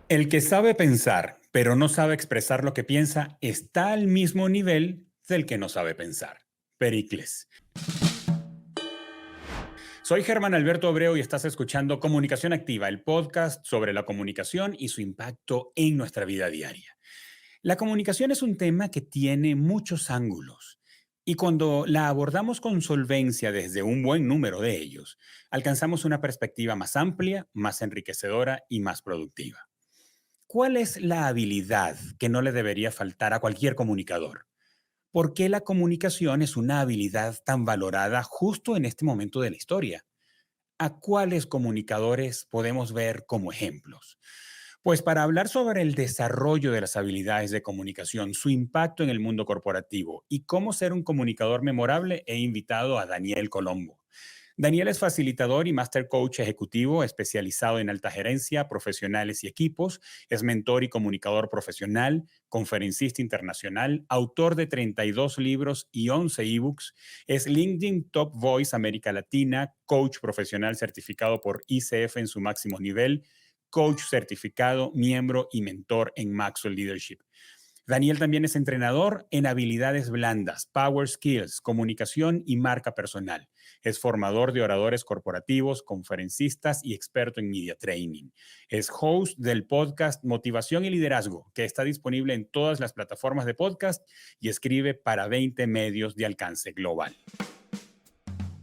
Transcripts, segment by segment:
El que sabe pensar, pero no sabe expresar lo que piensa, está al mismo nivel del que no sabe pensar. Pericles. Soy Germán Alberto Abreu y estás escuchando Comunicación Activa, el podcast sobre la comunicación y su impacto en nuestra vida diaria. La comunicación es un tema que tiene muchos ángulos y cuando la abordamos con solvencia desde un buen número de ellos, alcanzamos una perspectiva más amplia, más enriquecedora y más productiva. ¿Cuál es la habilidad que no le debería faltar a cualquier comunicador? ¿Por qué la comunicación es una habilidad tan valorada justo en este momento de la historia? ¿A cuáles comunicadores podemos ver como ejemplos? Pues para hablar sobre el desarrollo de las habilidades de comunicación, su impacto en el mundo corporativo y cómo ser un comunicador memorable, he invitado a Daniel Colombo. Daniel es facilitador y Master Coach ejecutivo especializado en alta gerencia, profesionales y equipos. Es mentor y comunicador profesional, conferencista internacional, autor de 32 libros y 11 ebooks. Es LinkedIn Top Voice América Latina, coach profesional certificado por ICF en su máximo nivel, coach certificado, miembro y mentor en Maxwell Leadership. Daniel también es entrenador en habilidades blandas, power skills, comunicación y marca personal. Es formador de oradores corporativos, conferencistas y experto en media training. Es host del podcast Motivación y Liderazgo, que está disponible en todas las plataformas de podcast y escribe para 20 medios de alcance global.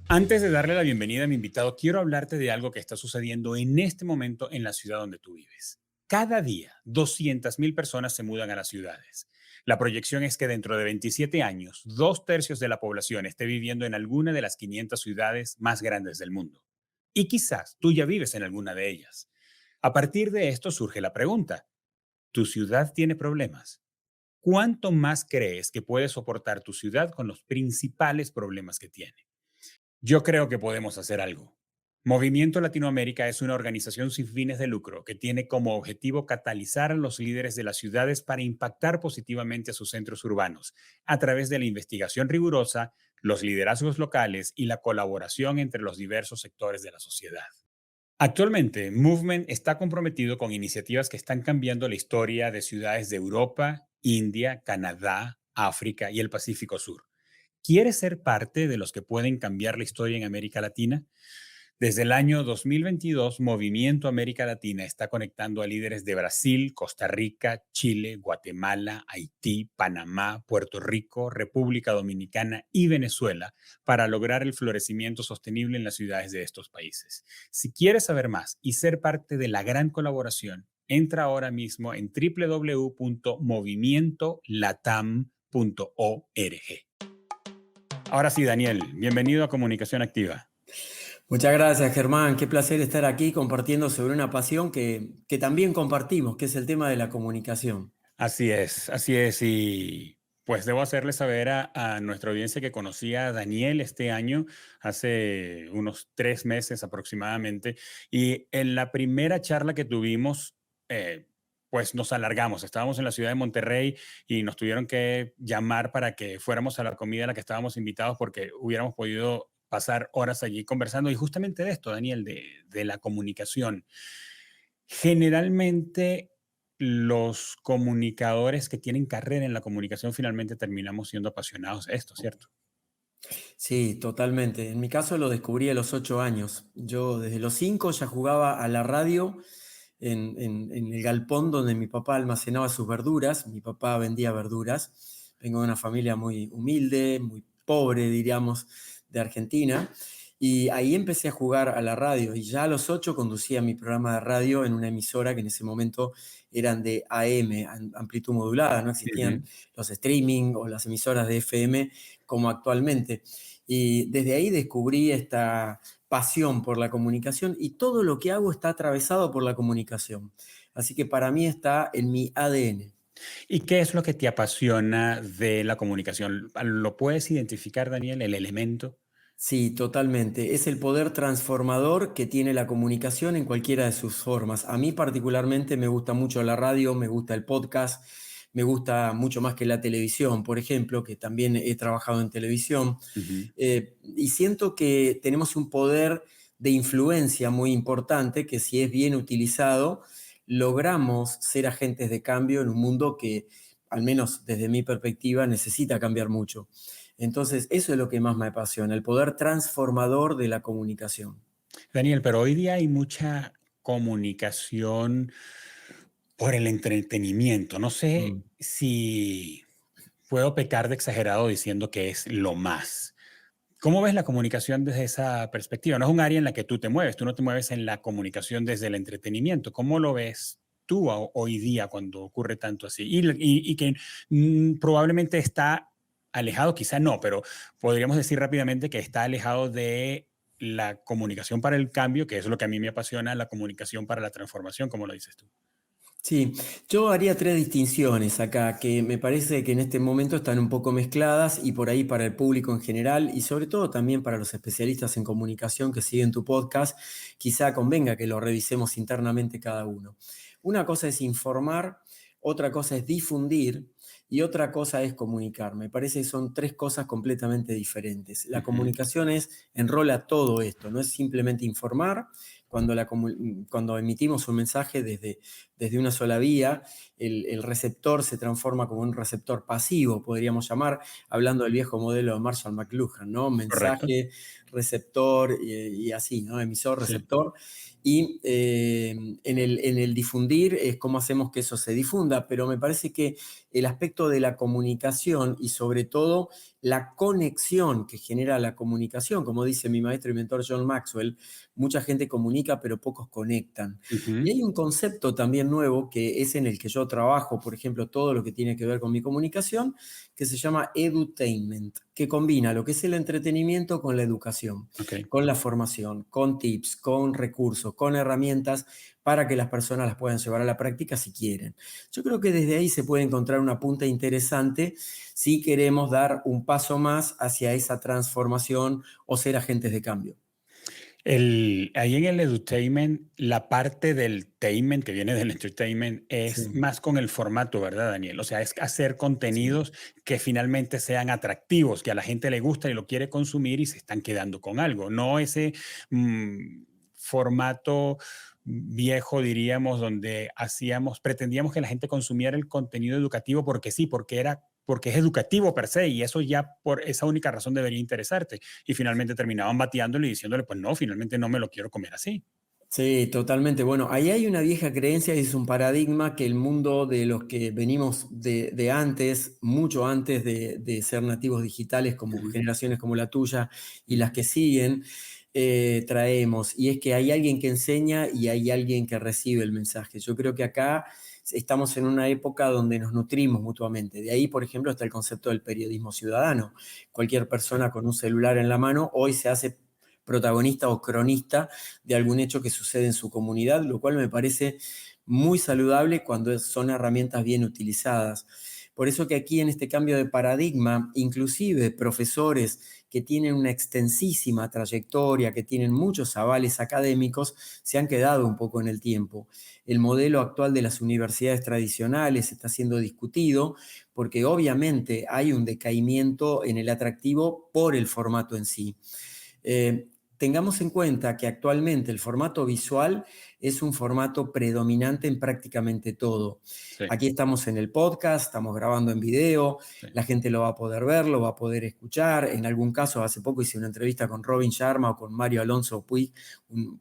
Antes de darle la bienvenida a mi invitado, quiero hablarte de algo que está sucediendo en este momento en la ciudad donde tú vives. Cada día, 200,000 personas se mudan a las ciudades. La proyección es que dentro de 27 años, 2/3 de la población esté viviendo en alguna de las 500 ciudades más grandes del mundo. Y quizás tú ya vives en alguna de ellas. A partir de esto surge la pregunta, ¿tu ciudad tiene problemas? ¿Cuánto más crees que puede soportar tu ciudad con los principales problemas que tiene? Yo creo que podemos hacer algo. Movimiento Latinoamérica es una organización sin fines de lucro que tiene como objetivo catalizar a los líderes de las ciudades para impactar positivamente a sus centros urbanos a través de la investigación rigurosa, los liderazgos locales y la colaboración entre los diversos sectores de la sociedad. Actualmente, Movement está comprometido con iniciativas que están cambiando la historia de ciudades de Europa, India, Canadá, África y el Pacífico Sur. ¿Quieres ser parte de los que pueden cambiar la historia en América Latina? Desde el año 2022, Movimiento América Latina está conectando a líderes de Brasil, Costa Rica, Chile, Guatemala, Haití, Panamá, Puerto Rico, República Dominicana y Venezuela para lograr el florecimiento sostenible en las ciudades de estos países. Si quieres saber más y ser parte de la gran colaboración, entra ahora mismo en www.movimientolatam.org. Ahora sí, Daniel, bienvenido a Comunicación Activa. Muchas gracias, Germán. Qué placer estar aquí compartiendo sobre una pasión que también compartimos, que es el tema de la comunicación. Así es, así es. Y pues debo hacerle saber a nuestra audiencia que conocí a Daniel este año, hace unos 3 meses aproximadamente, y en la primera charla que tuvimos, pues nos alargamos. Estábamos en la ciudad de Monterrey y nos tuvieron que llamar para que fuéramos a la comida a la que estábamos invitados porque hubiéramos podido pasar horas allí conversando. Y justamente de esto, Daniel, de la comunicación. Generalmente los comunicadores que tienen carrera en la comunicación finalmente terminamos siendo apasionados de esto, ¿cierto? Sí, totalmente. En mi caso lo descubrí a los 8 años. Yo desde los 5 ya jugaba a la radio en el galpón donde mi papá almacenaba sus verduras. Mi papá vendía verduras. Vengo de una familia muy humilde, muy pobre, diríamos, de Argentina. Y ahí empecé a jugar a la radio. Y ya a los 8 conducía mi programa de radio en una emisora que en ese momento eran de AM, amplitud modulada. No existían Ujú. los streaming o las emisoras de FM como actualmente. Y desde ahí descubrí esta pasión por la comunicación y todo lo que hago está atravesado por la comunicación. Así que para mí está en mi ADN. ¿Y qué es lo que te apasiona de la comunicación? ¿Lo puedes identificar, Daniel, el elemento? Sí, totalmente. Es el poder transformador que tiene la comunicación en cualquiera de sus formas. A mí particularmente me gusta mucho la radio, me gusta el podcast, me gusta mucho más que la televisión, por ejemplo, que también he trabajado en televisión. Ujú. Y siento que tenemos un poder de influencia muy importante que si es bien utilizado, logramos ser agentes de cambio en un mundo que, al menos desde mi perspectiva, necesita cambiar mucho. Entonces, eso es lo que más me apasiona, el poder transformador de la comunicación. Daniel, pero hoy día hay mucha comunicación por el entretenimiento. No sé Mm. si puedo pecar de exagerado diciendo que es lo más. ¿Cómo ves la comunicación desde esa perspectiva? No es un área en la que tú no te mueves en la comunicación desde el entretenimiento. ¿Cómo lo ves tú hoy día cuando ocurre tanto así? Y que probablemente está alejado, quizá no, pero podríamos decir rápidamente que está alejado de la comunicación para el cambio, que es lo que a mí me apasiona, la comunicación para la transformación, como lo dices tú. Sí, yo haría tres distinciones acá que me parece que en este momento están un poco mezcladas y por ahí para el público en general y sobre todo también para los especialistas en comunicación que siguen tu podcast, quizá convenga que lo revisemos internamente cada uno. Una cosa es informar, otra cosa es difundir y otra cosa es comunicar. Me parece que son tres cosas completamente diferentes. La Ujú. comunicación enrola todo esto, no es simplemente informar. Cuando emitimos un mensaje desde una sola vía, el receptor se transforma como un receptor pasivo, podríamos llamar, hablando del viejo modelo de Marshall McLuhan, ¿no? Correcto. Mensaje, receptor y así, ¿no? Emisor, Sí. receptor. Y en el difundir es cómo hacemos que eso se difunda, pero me parece que el aspecto de la comunicación y sobre todo la conexión que genera la comunicación, como dice mi maestro y mentor John Maxwell, mucha gente comunica pero pocos conectan. Y Ujú. hay un concepto también nuevo que es en el que yo trabajo, por ejemplo, todo lo que tiene que ver con mi comunicación, que se llama edutainment, que combina lo que es el entretenimiento con la educación, Ok. con la formación, con tips, con recursos, con herramientas para que las personas las puedan llevar a la práctica si quieren. Yo creo que desde ahí se puede encontrar una punta interesante si queremos dar un paso más hacia esa transformación o ser agentes de cambio. Ahí en el edutainment, la parte del tainment, que viene del entertainment, es Sí, más con el formato, ¿verdad, Daniel? O sea, es hacer sí. contenidos que finalmente sean atractivos, que a la gente le gusta y lo quiere consumir y se están quedando con algo. No ese formato viejo, diríamos, donde pretendíamos que la gente consumiera el contenido educativo porque sí, porque es educativo per se, y eso ya por esa única razón debería interesarte. Y finalmente terminaban bateándole y diciéndole, pues no, finalmente no me lo quiero comer así. Sí, totalmente. Bueno, ahí hay una vieja creencia y es un paradigma que el mundo de los que venimos de antes, mucho antes de ser nativos digitales, como Ujú, generaciones como la tuya y ujú. las que siguen, traemos. Y es que hay alguien que enseña y hay alguien que recibe el mensaje. Yo creo que acá estamos en una época donde nos nutrimos mutuamente. De ahí, por ejemplo, está el concepto del periodismo ciudadano. Cualquier Sí. persona con un celular en la mano hoy se hace protagonista o cronista de algún hecho que sucede en su comunidad, lo cual me parece muy saludable cuando son herramientas bien utilizadas. Por eso que aquí en este cambio de paradigma, inclusive profesores que tienen una extensísima trayectoria, que tienen muchos avales académicos, se han quedado un poco en el tiempo. El modelo actual de las universidades tradicionales está siendo discutido porque obviamente hay un decaimiento en el atractivo por el formato en sí. Tengamos en cuenta que actualmente el formato visual es un formato predominante en prácticamente todo. Sí, Aquí estamos en el podcast, estamos grabando en video, sí. la gente lo va a poder ver, lo va a poder escuchar. En algún caso, hace poco hice una entrevista con Robin Sharma o con Mario Alonso Puig, un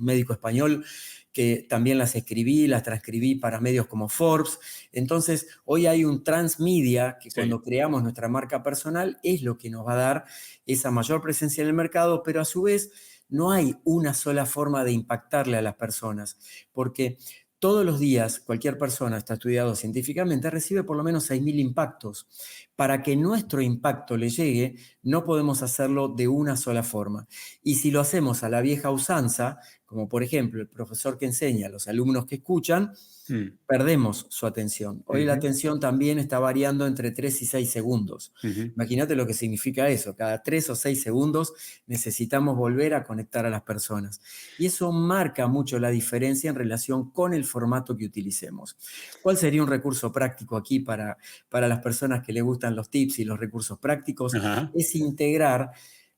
médico español, que también las escribí, las transcribí para medios como Forbes. Entonces, hoy hay un transmedia que Sí. cuando creamos nuestra marca personal es lo que nos va a dar esa mayor presencia en el mercado, pero a su vez no hay una sola forma de impactarle a las personas, porque todos los días cualquier persona, está estudiado científicamente, recibe por lo menos 6.000 impactos. Para que nuestro impacto le llegue, no podemos hacerlo de una sola forma. Y si lo hacemos a la vieja usanza, como por ejemplo el profesor que enseña a los alumnos que escuchan, Mm, perdemos su atención. Hoy la ujú, atención también está variando entre 3 y 6 segundos. ujú. Imagínate lo que significa eso. Cada 3 o 6 segundos necesitamos volver a conectar a las personas. Y eso marca mucho la diferencia en relación con el formato que utilicemos. ¿Cuál sería un recurso práctico aquí para las personas que les gustan los tips y los recursos prácticos? Ajá. Es integrar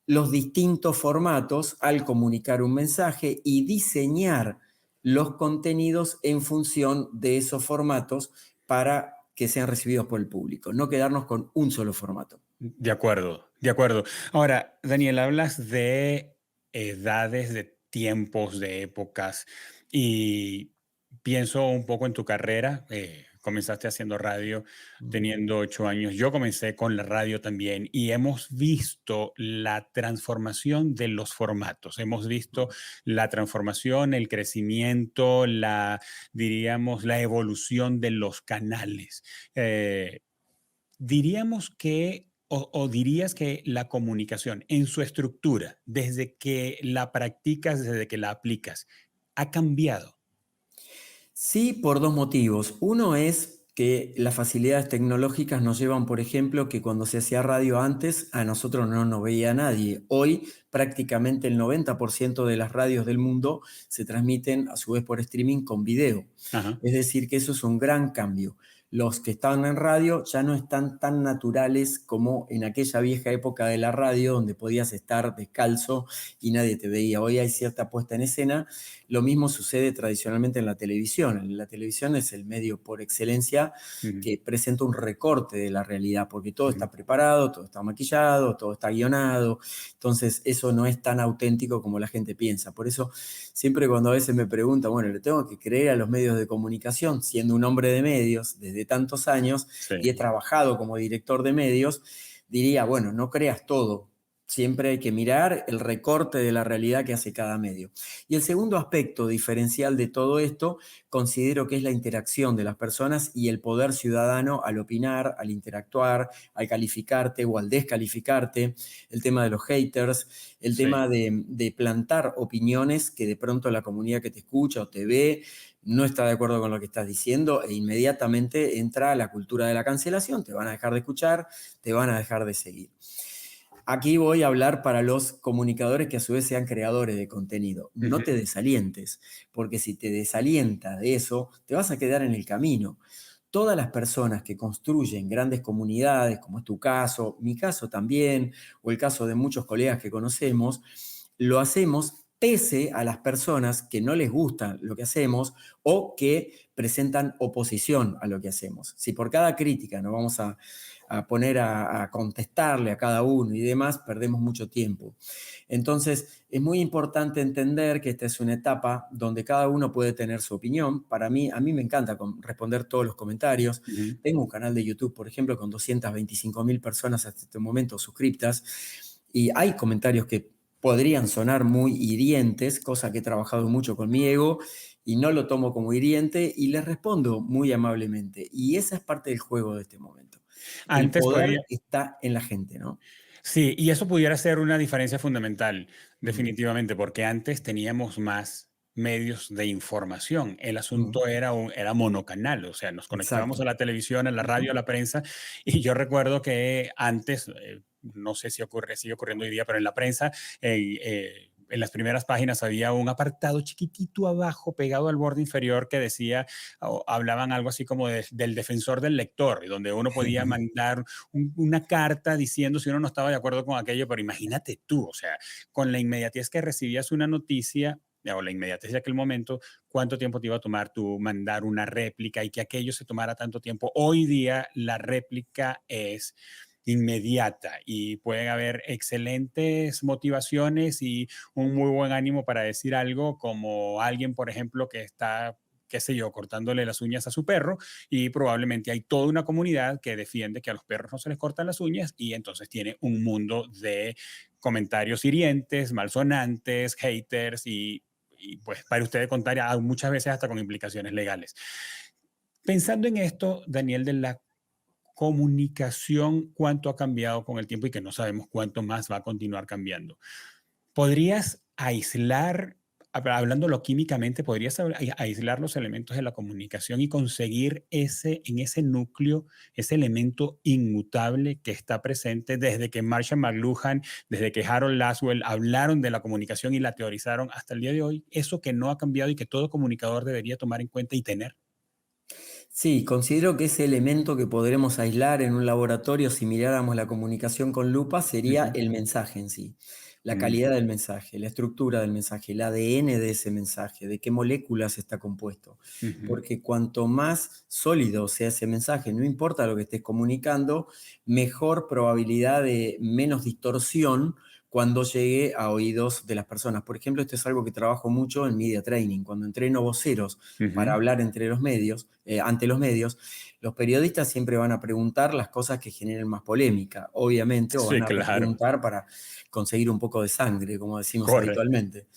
los distintos formatos al comunicar un mensaje y diseñar los contenidos en función de esos formatos para que sean recibidos por el público, no quedarnos con un solo formato. De acuerdo, de acuerdo. Ahora, Daniel, hablas de edades, de tiempos, de épocas, y pienso un poco en tu carrera. Comenzaste haciendo radio Mm. teniendo 8 años. Yo comencé con la radio también y hemos visto la transformación de los formatos. Hemos visto la transformación, el crecimiento, diríamos, la evolución de los canales. Eh, Diríamos que, o dirías que la comunicación en su estructura, desde que la practicas, desde que la aplicas, ha cambiado. Sí, por dos motivos. Uno es que las facilidades tecnológicas nos llevan, por ejemplo, que cuando se hacía radio antes, a nosotros no nos veía nadie. Hoy prácticamente el 90% de las radios del mundo se transmiten a su vez por streaming con video. Ajá. Es decir, que eso es un gran cambio. Los que estaban en radio ya no están tan naturales como en aquella vieja época de la radio donde podías estar descalzo y nadie te veía. Hoy hay cierta puesta en escena. Lo mismo sucede tradicionalmente en la televisión. La televisión es el medio por excelencia Ujú, que presenta un recorte de la realidad, porque todo ujú. está preparado, todo está maquillado, todo está guionado. Entonces, eso no es tan auténtico como la gente piensa. Por eso, siempre cuando a veces me preguntan, bueno, ¿le tengo que creer a los medios de comunicación? Siendo un hombre de medios desde tantos años y he Sí. trabajado como director de medios, diría, bueno, no creas todo. Siempre hay que mirar el recorte de la realidad que hace cada medio. Y el segundo aspecto diferencial de todo esto, considero que es la interacción de las personas y el poder ciudadano al opinar, al interactuar, al calificarte o al descalificarte, el tema de los haters, el Sí. tema de plantar opiniones que de pronto la comunidad que te escucha o te ve no está de acuerdo con lo que estás diciendo e inmediatamente entra la cultura de la cancelación, te van a dejar de escuchar, te van a dejar de seguir. Aquí voy a hablar para los comunicadores que a su vez sean creadores de contenido. No Ujú. te desalientes, porque si te desalienta de eso, te vas a quedar en el camino. Todas las personas que construyen grandes comunidades, como es tu caso, mi caso también, o el caso de muchos colegas que conocemos, lo hacemos pese a las personas que no les gusta lo que hacemos o que presentan oposición a lo que hacemos. Si por cada crítica nos vamos a poner a contestarle a cada uno y demás, perdemos mucho tiempo. Entonces, es muy importante entender que esta es una etapa donde cada uno puede tener su opinión. Para mí, a mí me encanta responder todos los comentarios. Ujú. Tengo un canal de YouTube, por ejemplo, con 225.000 personas hasta este momento suscriptas y hay comentarios que podrían sonar muy hirientes, cosa que he trabajado mucho con mi ego y no lo tomo como hiriente y les respondo muy amablemente. Y esa es parte del juego de este momento. El Antes podría, poder está en la gente, ¿no? sí, y eso pudiera ser una diferencia fundamental, Mm, definitivamente, porque antes teníamos más medios de información. El mm, asunto era monocanal, o sea, nos conectábamos a exacto. la televisión, a la Ujú. radio, a la prensa, y yo recuerdo que antes, no sé si ocurre, sigue ocurriendo hoy día, pero en la prensa, en las primeras páginas había un apartado chiquitito abajo, pegado al borde inferior, que decía, o hablaban algo así como del defensor del lector, y donde uno podía mandar una carta diciendo si uno no estaba de acuerdo con aquello, pero imagínate tú, o sea, con la inmediatez que recibías una noticia, o la inmediatez de aquel momento, cuánto tiempo te iba a tomar tú mandar una réplica y que aquello se tomara tanto tiempo. Hoy día la réplica es inmediata y pueden haber excelentes motivaciones y un muy buen ánimo para decir algo, como alguien, por ejemplo, que está, qué sé yo, cortándole las uñas a su perro, y probablemente hay toda una comunidad que defiende que a los perros no se les cortan las uñas, y entonces tiene un mundo de comentarios hirientes, malsonantes, haters, y pues para ustedes contar muchas veces hasta con implicaciones legales. Pensando en esto, Daniel, de la comunicación, cuánto ha cambiado con el tiempo y que no sabemos cuánto más va a continuar cambiando. ¿Podrías aislar, hablándolo químicamente, podrías aislar los elementos de la comunicación y conseguir en ese núcleo, ese elemento inmutable que está presente desde que Marshall McLuhan, desde que Harold Laswell hablaron de la comunicación y la teorizaron hasta el día de hoy, eso que no ha cambiado y que todo comunicador debería tomar en cuenta y tener? Sí, considero que ese elemento que podremos aislar en un laboratorio si miráramos la comunicación con lupa sería Ujú, el mensaje en sí. la calidad Ujú, del mensaje, la estructura del mensaje, el ADN de ese mensaje, de qué moléculas está compuesto. ujú. Porque cuanto más sólido sea ese mensaje, no importa lo que estés comunicando, mejor probabilidad de menos distorsión cuando llegue a oídos de las personas. Por ejemplo, esto es algo que trabajo mucho en media training. Cuando entreno voceros para Ujú. hablar entre los medios, ante los medios, los periodistas siempre van a preguntar las cosas que generen más polémica, obviamente, o van Sí, a claro, repreguntar para conseguir un poco de sangre, como decimos correcto. habitualmente.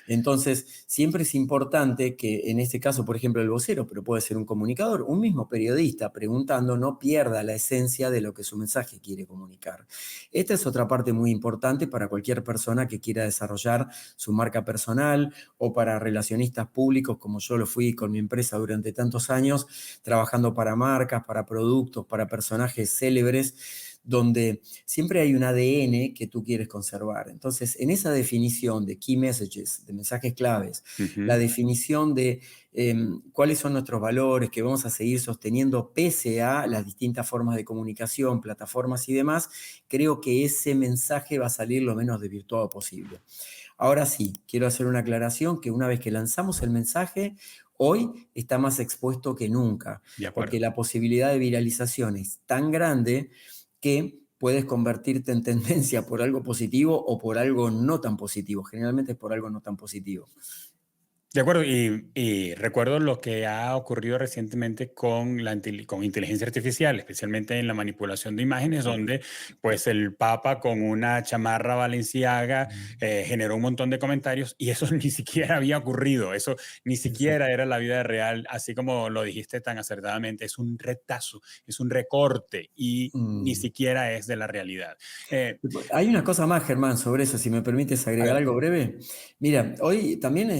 Entonces, siempre es importante que en este caso, por ejemplo, el vocero, pero puede ser un comunicador, un mismo periodista preguntando, no pierda la esencia de lo que su mensaje quiere comunicar. Esta es otra parte muy importante para cualquier persona que quiera desarrollar su marca personal o para relacionistas públicos, como yo lo fui con mi empresa durante tantos años, trabajando para marcas, para productos, para personajes célebres, donde siempre hay un ADN que tú quieres conservar. Entonces, en esa definición de key messages, de mensajes claves, la Ujú. definición de cuáles son nuestros valores que vamos a seguir sosteniendo pese a las distintas formas de comunicación, plataformas y demás, creo que ese mensaje va a salir lo menos desvirtuado posible. Ahora sí, quiero hacer una aclaración que una vez que lanzamos el mensaje, hoy está más expuesto que nunca, De porque acuerdo. la posibilidad de viralización es tan grande que puedes convertirte en tendencia por algo positivo o por algo no tan positivo. Generalmente es por algo no tan positivo. De acuerdo, y recuerdo lo que ha ocurrido recientemente con con inteligencia artificial, especialmente en la manipulación de imágenes, donde pues el Papa con una chamarra Balenciaga generó un montón de comentarios y eso ni siquiera había ocurrido, eso ni siquiera Exacto. era la vida real, así como lo dijiste tan acertadamente, es un retazo, es un recorte y ni Mm. siquiera es de la realidad. Eh, Hay una cosa más, Germán, sobre eso, si me permites agregar algo Adelante. breve. Mira, hoy también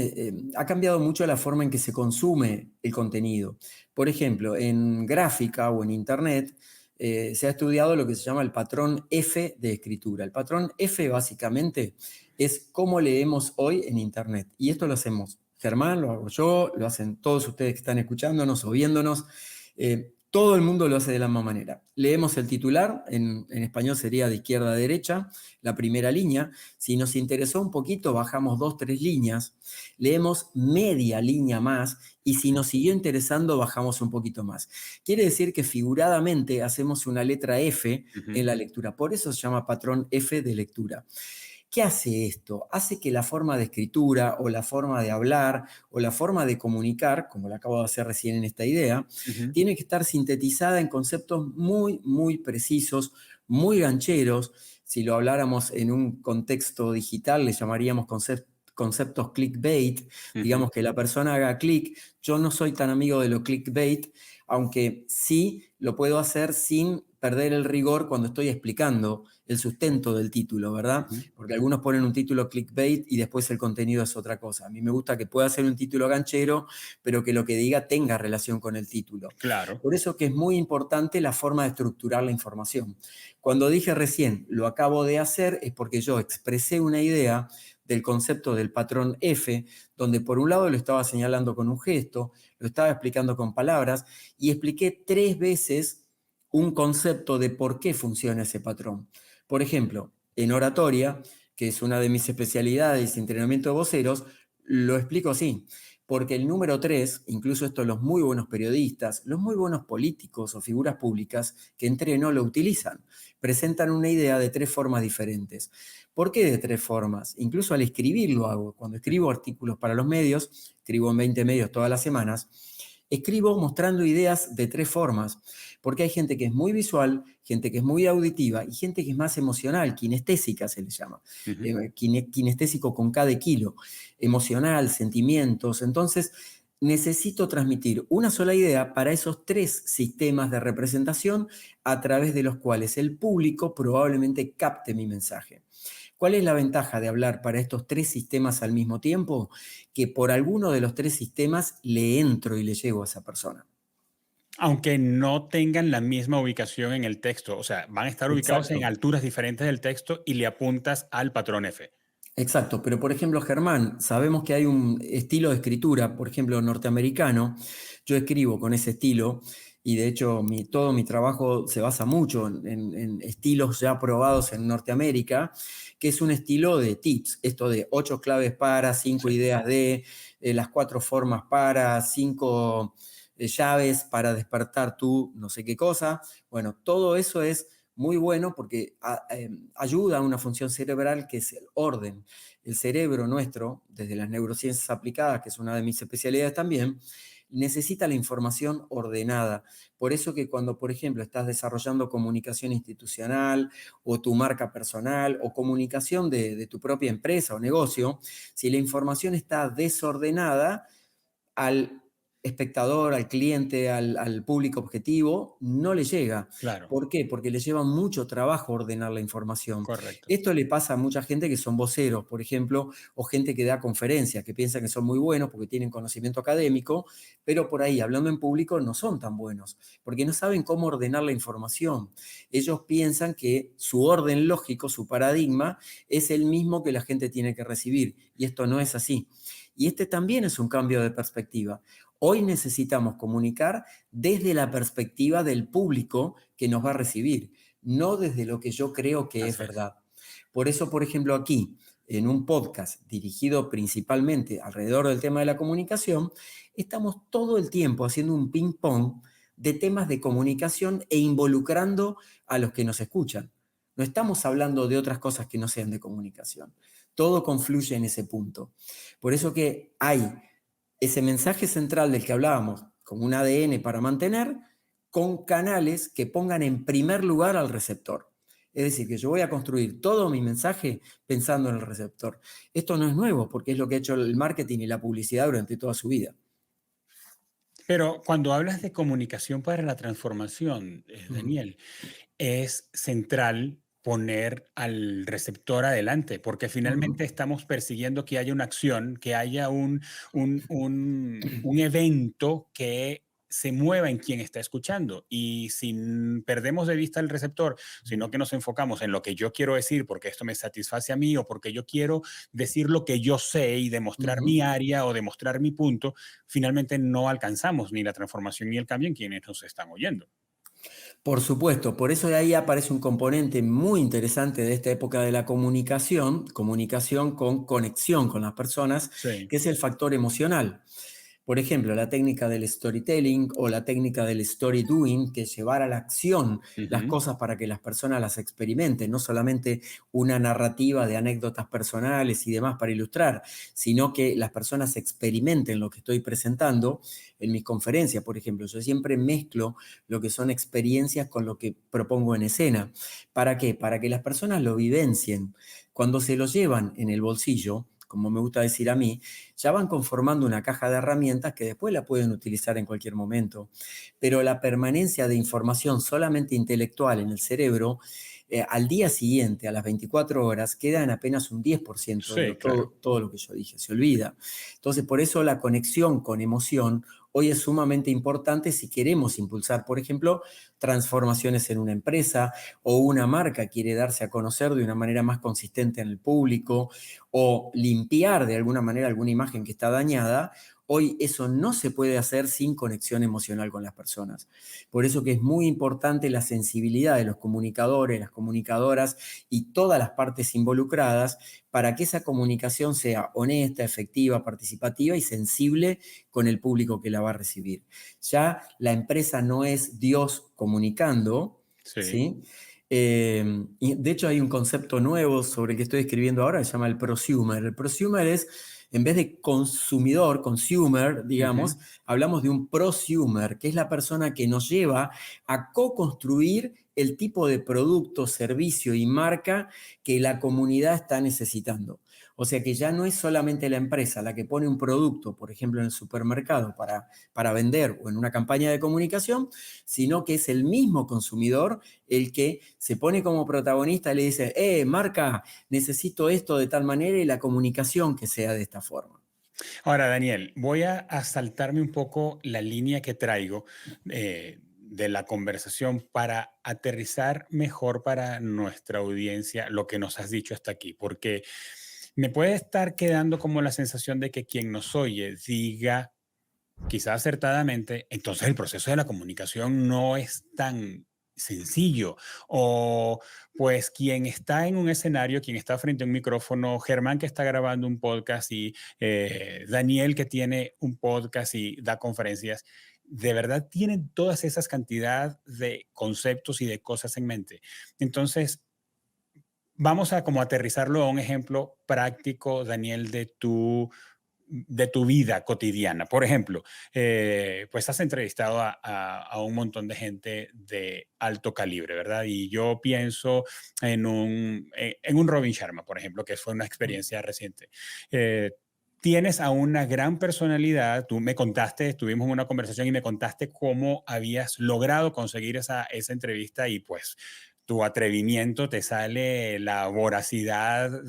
ha cambiado mucho la forma en que se consume el contenido. Por ejemplo, en gráfica o en Internet se ha estudiado lo que se llama el patrón F de escritura. El patrón F básicamente es cómo leemos hoy en Internet. Y esto lo hacemos Germán, lo hago yo, lo hacen todos ustedes que están escuchándonos o viéndonos. Todo el mundo lo hace de la misma manera. Leemos el titular, en español sería de izquierda a derecha, la primera línea. Si nos interesó un poquito, bajamos dos, tres líneas, leemos media línea más y si nos siguió interesando, bajamos un poquito más. Quiere decir que figuradamente hacemos una letra F en Ujú, la lectura. Por eso se llama patrón F de lectura. ¿Qué hace esto? Hace que la forma de escritura o la forma de hablar o la forma de comunicar, como lo acabo de hacer recién en esta idea, ujú. tiene que estar sintetizada en conceptos muy, muy precisos, muy gancheros. Si lo habláramos en un contexto digital, le llamaríamos conceptos clickbait, Ujú. digamos que la persona haga clic. Yo no soy tan amigo de lo clickbait, aunque sí lo puedo hacer sin perder el rigor cuando estoy explicando el sustento del título, ¿verdad? Ujú. Porque algunos ponen un título clickbait y después el contenido es otra cosa. A mí me gusta que pueda ser un título ganchero, pero que lo que diga tenga relación con el título. Claro. Por eso que es muy importante la forma de estructurar la información. Cuando dije recién, lo acabo de hacer, es porque yo expresé una idea del concepto del patrón F, donde por un lado lo estaba señalando con un gesto, lo estaba explicando con palabras y expliqué tres veces un concepto de por qué funciona ese patrón. Por ejemplo, en oratoria, que es una de mis especialidades, entrenamiento de voceros, lo explico así. Porque el número 3, incluso esto los muy buenos periodistas, los muy buenos políticos o figuras públicas que entreno lo utilizan. Presentan una idea de tres formas diferentes. ¿Por qué de tres formas? Incluso al escribir lo hago. Cuando escribo artículos para los medios, escribo en 20 medios todas las semanas, escribo mostrando ideas de tres formas, porque hay gente que es muy visual, gente que es muy auditiva y gente que es más emocional, kinestésica se le llama, Ujú. kinestésico con K de kilo, emocional, sentimientos. Entonces, necesito transmitir una sola idea para esos tres sistemas de representación a través de los cuales el público probablemente capte mi mensaje. ¿Cuál es la ventaja de hablar para estos tres sistemas al mismo tiempo? Que por alguno de los tres sistemas le entro y le llego a esa persona. Aunque no tengan la misma ubicación en el texto, o sea, van a estar ubicados en Exacto, alturas diferentes del texto y le apuntas al patrón F. exacto. Pero por ejemplo, Germán, sabemos que hay un estilo de escritura, por ejemplo, norteamericano. Yo escribo con ese estilo y de hecho todo mi trabajo se basa mucho en estilos ya probados en Norteamérica, que es un estilo de tips, esto de 8 claves para, 5 Sí, ideas de, las 4 formas para, 5 llaves para despertar tú no sé qué cosa. Bueno, todo eso es muy bueno porque ayuda a una función cerebral que es el orden. El cerebro nuestro, desde las neurociencias aplicadas, que es una de mis especialidades también, necesita la información ordenada. Por eso que cuando, por ejemplo, estás desarrollando comunicación institucional o tu marca personal o comunicación de tu propia empresa o negocio, si la información está desordenada, al espectador, al cliente, al público objetivo, no le llega. claro, ¿Por qué? Porque le lleva mucho trabajo ordenar la información. correcto. Esto le pasa a mucha gente que son voceros, por ejemplo, o gente que da conferencias, que piensan que son muy buenos porque tienen conocimiento académico, pero por ahí, hablando en público, no son tan buenos, porque no saben cómo ordenar la información. Ellos piensan que su orden lógico, su paradigma, es el mismo que la gente tiene que recibir, y esto no es así. Y este también es un cambio de perspectiva. Hoy necesitamos comunicar desde la perspectiva del público que nos va a recibir, no desde lo que yo creo que es Así es. verdad. Por eso, por ejemplo, aquí, en un podcast dirigido principalmente alrededor del tema de la comunicación, estamos todo el tiempo haciendo un ping-pong de temas de comunicación e involucrando a los que nos escuchan. No estamos hablando de otras cosas que no sean de comunicación. Todo confluye en ese punto. Por eso que hay ese mensaje central del que hablábamos, como un ADN para mantener, con canales que pongan en primer lugar al receptor. Es decir, que yo voy a construir todo mi mensaje pensando en el receptor. Esto no es nuevo, porque es lo que ha hecho el marketing y la publicidad durante toda su vida. Pero cuando hablas de comunicación para la transformación, Ujú, Daniel, es central poner al receptor adelante, porque finalmente ujú. estamos persiguiendo que haya una acción, que haya un evento que se mueva en quien está escuchando. Y si perdemos de vista el receptor, sino que nos enfocamos en lo que yo quiero decir, porque esto me satisface a mí o porque yo quiero decir lo que yo sé y demostrar mi Ujú. área o demostrar mi punto, finalmente no alcanzamos ni la transformación ni el cambio en quienes nos están oyendo. Por supuesto, por eso de ahí aparece un componente muy interesante de esta época de la comunicación, comunicación con conexión con las personas, Sí. que es el factor emocional. Por ejemplo, la técnica del storytelling o la técnica del story doing, que es llevar a la acción las Ujú. cosas para que las personas las experimenten, no solamente una narrativa de anécdotas personales y demás para ilustrar, sino que las personas experimenten lo que estoy presentando. En mis conferencias, por ejemplo, yo siempre mezclo lo que son experiencias con lo que propongo en escena. ¿Para qué? Para que las personas lo vivencien. Cuando se lo llevan en el bolsillo, como me gusta decir a mí, ya van conformando una caja de herramientas que después la pueden utilizar en cualquier momento. Pero la permanencia de información solamente intelectual en el cerebro, al día siguiente, a las 24 horas, queda en apenas un 10% de Sí, claro. todo lo que yo dije, se olvida. Entonces, por eso la conexión con emoción hoy es sumamente importante si queremos impulsar, por ejemplo, transformaciones en una empresa o una marca quiere darse a conocer de una manera más consistente en el público o limpiar de alguna manera alguna imagen que está dañada. Hoy eso no se puede hacer sin conexión emocional con las personas. Por eso que es muy importante la sensibilidad de los comunicadores, las comunicadoras y todas las partes involucradas para que esa comunicación sea honesta, efectiva, participativa y sensible con el público que la va a recibir. Ya la empresa no es Dios comunicando, Sí. ¿sí? Y de hecho hay un concepto nuevo sobre el que estoy escribiendo ahora, que se llama el prosumer. El prosumer es, en vez de consumidor, consumer, Ujú. digamos, hablamos de un prosumer, que es la persona que nos lleva a co-construir el tipo de producto, servicio y marca que la comunidad está necesitando. O sea que ya no es solamente la empresa la que pone un producto, por ejemplo, en el supermercado para vender o en una campaña de comunicación, sino que es el mismo consumidor el que se pone como protagonista y le dice, marca, necesito esto de tal manera y la comunicación que sea de esta forma. Ahora, Daniel, voy a saltarme un poco la línea que traigo de la conversación para aterrizar mejor para nuestra audiencia lo que nos has dicho hasta aquí, porque me puede estar quedando como la sensación de que quien nos oye diga, quizá acertadamente, entonces el proceso de la comunicación no es tan sencillo. O pues quien está en un escenario, quien está frente a un micrófono, Germán que está grabando un podcast y Daniel que tiene un podcast y da conferencias, de verdad tienen todas esas cantidad de conceptos y de cosas en mente. Entonces, vamos a como aterrizarlo a un ejemplo práctico, Daniel, de tu vida cotidiana. Por ejemplo, pues has entrevistado a un montón de gente de alto calibre, ¿verdad? Y yo pienso en un Robin Sharma, por ejemplo, que fue una experiencia reciente. Eh, Tienes a una gran personalidad, tú me contaste, tuvimos una conversación y me contaste cómo habías logrado conseguir esa entrevista y pues tu atrevimiento te sale la voracidad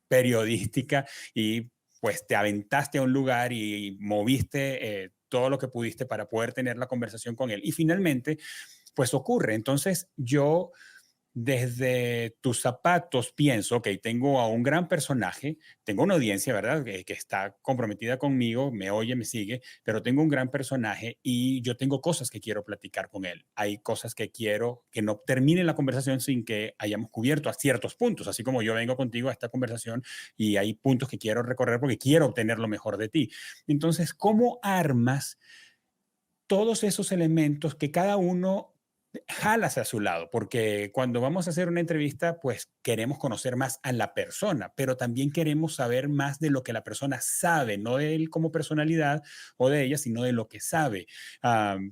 periodística y pues te aventaste a un lugar y moviste todo lo que pudiste para poder tener la conversación con él. Y finalmente, pues ocurre. Entonces yo desde tus zapatos pienso, que tengo a un gran personaje, tengo una audiencia, ¿verdad? Que está comprometida conmigo, me oye, me sigue, pero tengo un gran personaje y yo tengo cosas que quiero platicar con él. Hay cosas que quiero que no termine la conversación sin que hayamos cubierto a ciertos puntos, así como yo vengo contigo a esta conversación y hay puntos que quiero recorrer porque quiero obtener lo mejor de ti. Entonces, ¿cómo armas todos esos elementos que cada uno jala hacia su lado? Porque cuando vamos a hacer una entrevista, pues queremos conocer más a la persona, pero también queremos saber más de lo que la persona sabe, no de él como personalidad o de ella, sino de lo que sabe.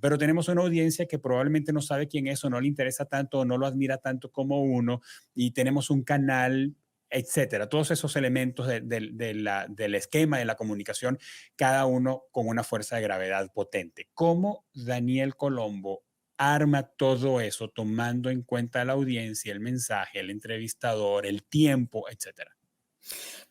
Pero tenemos una audiencia que probablemente no sabe quién es o no le interesa tanto o no lo admira tanto como uno y tenemos un canal, etcétera. Todos esos elementos del esquema de la comunicación, cada uno con una fuerza de gravedad potente. ¿Cómo Daniel Colombo arma todo eso tomando en cuenta la audiencia, el mensaje, el entrevistador, el tiempo, etcétera?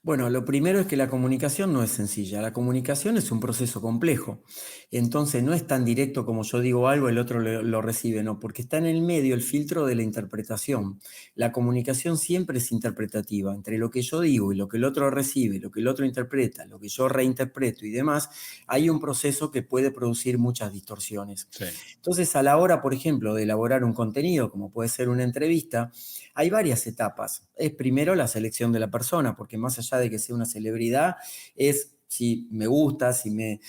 Bueno, lo primero es que la comunicación no es sencilla. La comunicación es un proceso complejo. Entonces no es tan directo como yo digo algo, el otro lo recibe, no, porque está en el medio el filtro de la interpretación. La comunicación siempre es interpretativa. Entre lo que yo digo y lo que el otro recibe, lo que el otro interpreta, lo que yo reinterpreto y demás, hay un proceso que puede producir muchas distorsiones. Sí. Entonces, a la hora, por ejemplo, de elaborar un contenido, como puede ser una entrevista, hay varias etapas. Es primero la selección de la persona, porque más allá de que sea una celebridad, es si me gusta, si me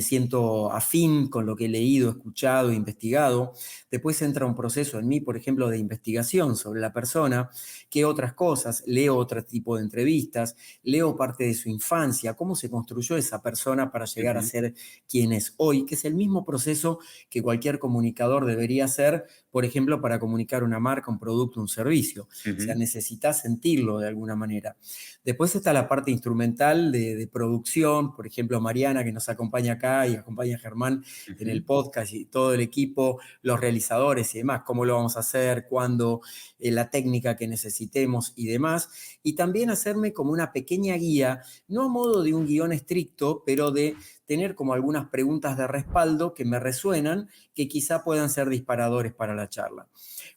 siento afín con lo que he leído, escuchado, investigado. Después entra un proceso en mí, por ejemplo, de investigación sobre la persona, qué otras cosas, leo otro tipo de entrevistas, leo parte de su infancia, cómo se construyó esa persona para llegar a Ujú, ser quien es hoy, que es el mismo proceso que cualquier comunicador debería hacer, por ejemplo, para comunicar una marca, un producto, un servicio. O sea, ujú, necesitas sentirlo de alguna manera. Después está la parte instrumental de producción, por ejemplo, Mariana, que nos acompaña acá y acompaña a Germán en ujú. el podcast y todo el equipo, los realizadores y demás, cómo lo vamos a hacer, cuándo, la técnica que necesitemos y demás. Y también hacerme como una pequeña guía, no a modo de un guión estricto, pero de tener como algunas preguntas de respaldo que me resuenan, que quizá puedan ser disparadores para la charla.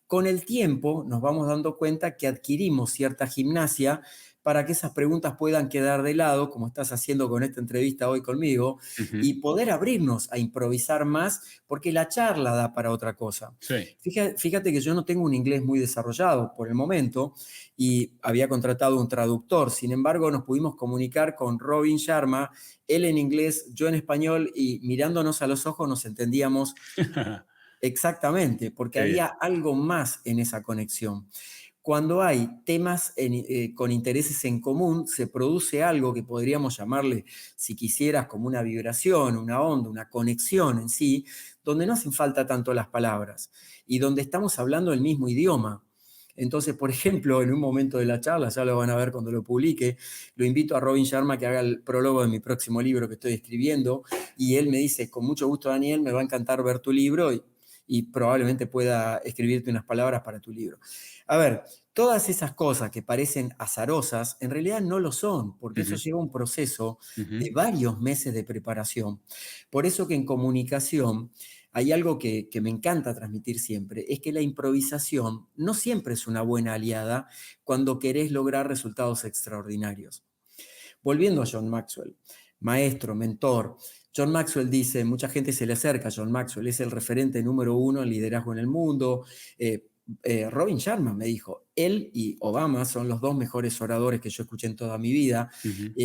Con el tiempo nos vamos dando cuenta que adquirimos cierta gimnasia para que esas preguntas puedan quedar de lado, como estás haciendo con esta entrevista hoy conmigo, Ujú. y poder abrirnos a improvisar más, porque la charla da para otra cosa. Sí. Fíjate que yo no tengo un inglés muy desarrollado por el momento y había contratado un traductor, sin embargo nos pudimos comunicar con Robin Sharma, él en inglés, yo en español, y mirándonos a los ojos nos entendíamos exactamente, porque Qué bien. había algo más en esa conexión. Cuando hay temas con intereses en común, se produce algo que podríamos llamarle, si quisieras, como una vibración, una onda, una conexión en sí, donde no hacen falta tanto las palabras y donde estamos hablando el mismo idioma. Entonces, por ejemplo, en un momento de la charla, ya lo van a ver cuando lo publique, lo invito a Robin Sharma que haga el prólogo de mi próximo libro que estoy escribiendo y él me dice, con mucho gusto Daniel, me va a encantar ver tu libro y probablemente pueda escribirte unas palabras para tu libro. A ver, todas esas cosas que parecen azarosas, en realidad no lo son, porque eso Ujú, lleva un proceso ujú. de varios meses de preparación. Por eso que en comunicación hay algo que me encanta transmitir siempre, es que la improvisación no siempre es una buena aliada cuando querés lograr resultados extraordinarios. Volviendo a John Maxwell. maestro, mentor. John Maxwell dice, mucha gente se le acerca a John Maxwell, es el referente número uno en liderazgo en el mundo. Robin Sharma me dijo, él y Obama son los dos mejores oradores que yo escuché en toda mi vida, Ujú.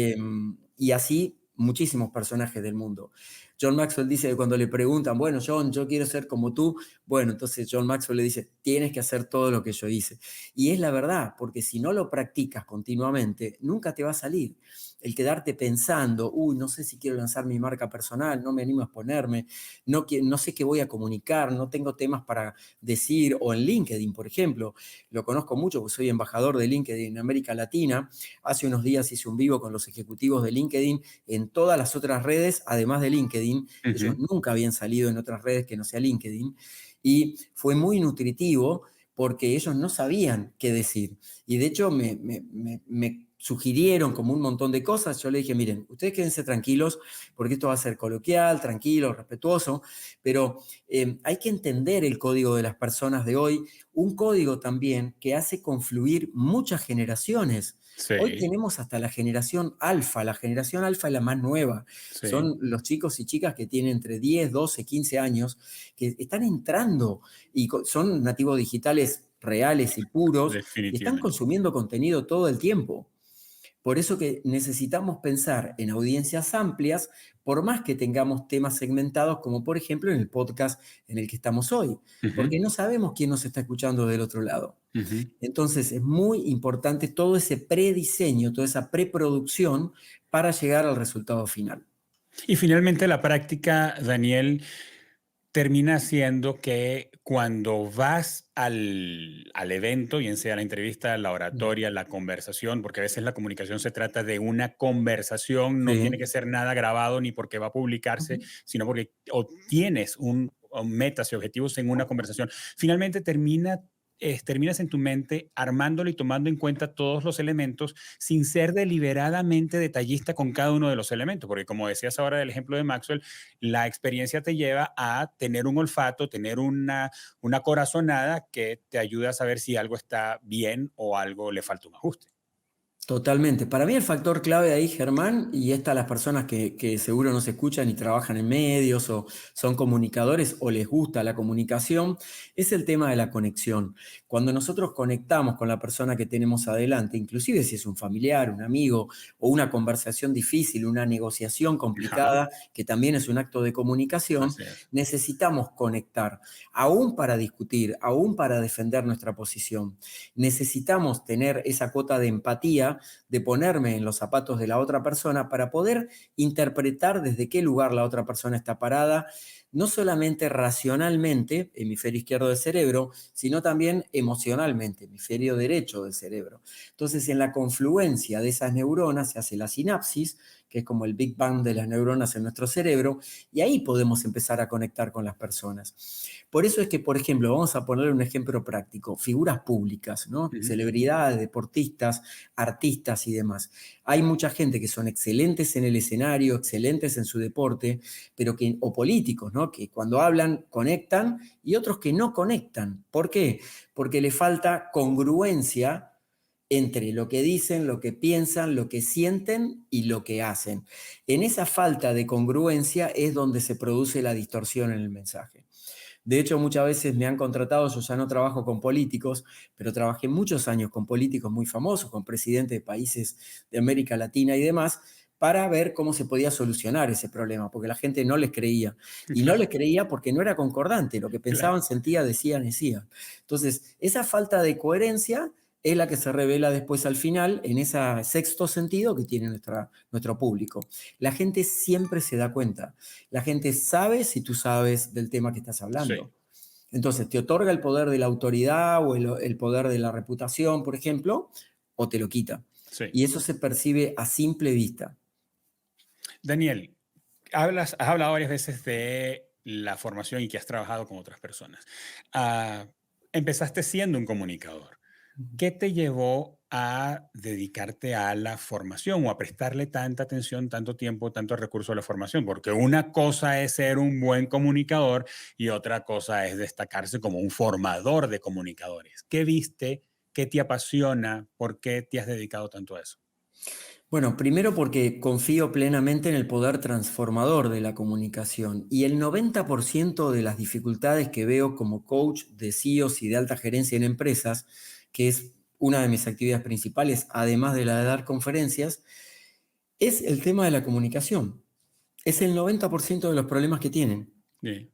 y así muchísimos personajes del mundo. John Maxwell dice que cuando le preguntan, bueno, John, yo quiero ser como tú, bueno, entonces John Maxwell le dice, tienes que hacer todo lo que yo hice. Y es la verdad, porque si no lo practicas continuamente, nunca te va a salir. El quedarte pensando, uy, no sé si quiero lanzar mi marca personal, no me animo a exponerme, no sé qué voy a comunicar, no tengo temas para decir, o en LinkedIn, por ejemplo, lo conozco mucho porque soy embajador de LinkedIn en América Latina. Hace unos días hice un vivo con los ejecutivos de LinkedIn en todas las otras redes, además de LinkedIn. Ellos Ujú. nunca habían salido en otras redes que no sea LinkedIn. Y fue muy nutritivo porque ellos no sabían qué decir. Y de hecho me sugirieron como un montón de cosas. Yo le dije, miren, ustedes quédense tranquilos porque esto va a ser coloquial, tranquilo, respetuoso, pero hay que entender el código de las personas de hoy, un código también que hace confluir muchas generaciones. Hoy Sí, tenemos hasta la generación alfa es la más nueva. sí, Son los chicos y chicas que tienen entre 10, 12, 15 años, que están entrando y son nativos digitales reales y puros y están definitivamente. consumiendo contenido todo el tiempo. Por eso que necesitamos pensar en audiencias amplias, por más que tengamos temas segmentados, como por ejemplo en el podcast en el que estamos hoy, Ujú, porque no sabemos quién nos está escuchando del otro lado. ujú. Entonces es muy importante todo ese prediseño, toda esa preproducción para llegar al resultado final. Y finalmente la práctica, Daniel, termina siendo que cuando vas al evento, bien sea la entrevista, la oratoria, la conversación, porque a veces la comunicación se trata de una conversación, no tiene que Sí. ser nada grabado ni porque va a publicarse, Ujú. sino porque obtienes o metas y objetivos en una conversación. Finalmente terminas en tu mente armándolo y tomando en cuenta todos los elementos sin ser deliberadamente detallista con cada uno de los elementos, porque como decías ahora del ejemplo de Maxwell, la experiencia te lleva a tener un olfato, tener una corazonada que te ayuda a saber si algo está bien o algo le falta un ajuste. Totalmente. Para mí el factor clave ahí, Germán, y estas las personas que seguro nos escuchan y trabajan en medios o son comunicadores o les gusta la comunicación, es el tema de la conexión. Cuando nosotros conectamos con la persona que tenemos adelante, inclusive si es un familiar, un amigo o una conversación difícil, una negociación Ajá, complicada, que también es un acto de comunicación, así es. necesitamos conectar, aún para discutir, aún para defender nuestra posición. Necesitamos tener esa cuota de empatía, de ponerme en los zapatos de la otra persona para poder interpretar desde qué lugar la otra persona está parada, no solamente racionalmente, hemisferio izquierdo del cerebro, sino también emocionalmente, hemisferio derecho del cerebro. Entonces, en la confluencia de esas neuronas se hace la sinapsis, que es como el Big Bang de las neuronas en nuestro cerebro, y ahí podemos empezar a conectar con las personas. Por eso es que, por ejemplo, vamos a poner un ejemplo práctico, figuras públicas, ¿no? Ujú. Celebridades, deportistas, artistas y demás. Hay mucha gente que son excelentes en el escenario, excelentes en su deporte, pero que, o políticos, ¿no? Que cuando hablan conectan y otros que no conectan. ¿Por qué? Porque le falta congruencia entre lo que dicen, lo que piensan, lo que sienten y lo que hacen. En esa falta de congruencia es donde se produce la distorsión en el mensaje. De hecho, muchas veces me han contratado, yo ya no trabajo con políticos, pero trabajé muchos años con políticos muy famosos, con presidentes de países de América Latina y demás, para ver cómo se podía solucionar ese problema, porque la gente no les creía. Y no Claro, les creía porque no era concordante, lo que claro. pensaban, sentían, decían, decían. Entonces, esa falta de coherencia es la que se revela después al final en ese sexto sentido que tiene nuestro público. La gente siempre se da cuenta. La gente sabe si tú sabes del tema que estás Sí, hablando. Entonces, te otorga el poder de la autoridad o el poder de la reputación, por ejemplo, o te lo quita. sí. Y eso se percibe a simple vista. Daniel, has hablado varias veces de la formación y que has trabajado con otras personas. Ah, Empezaste siendo un comunicador. ¿Qué te llevó a dedicarte a la formación o a prestarle tanta atención, tanto tiempo, tanto recurso a la formación? Porque una cosa es ser un buen comunicador y otra cosa es destacarse como un formador de comunicadores. ¿Qué viste? ¿Qué te apasiona? ¿Por qué te has dedicado tanto a eso? Bueno, primero porque confío plenamente en el poder transformador de la comunicación y el 90% de las dificultades que veo como coach de CEOs y de alta gerencia en empresas, que es una de mis actividades principales, además de la de dar conferencias, es el tema de la comunicación. Es el 90% de los problemas que tienen. Sí.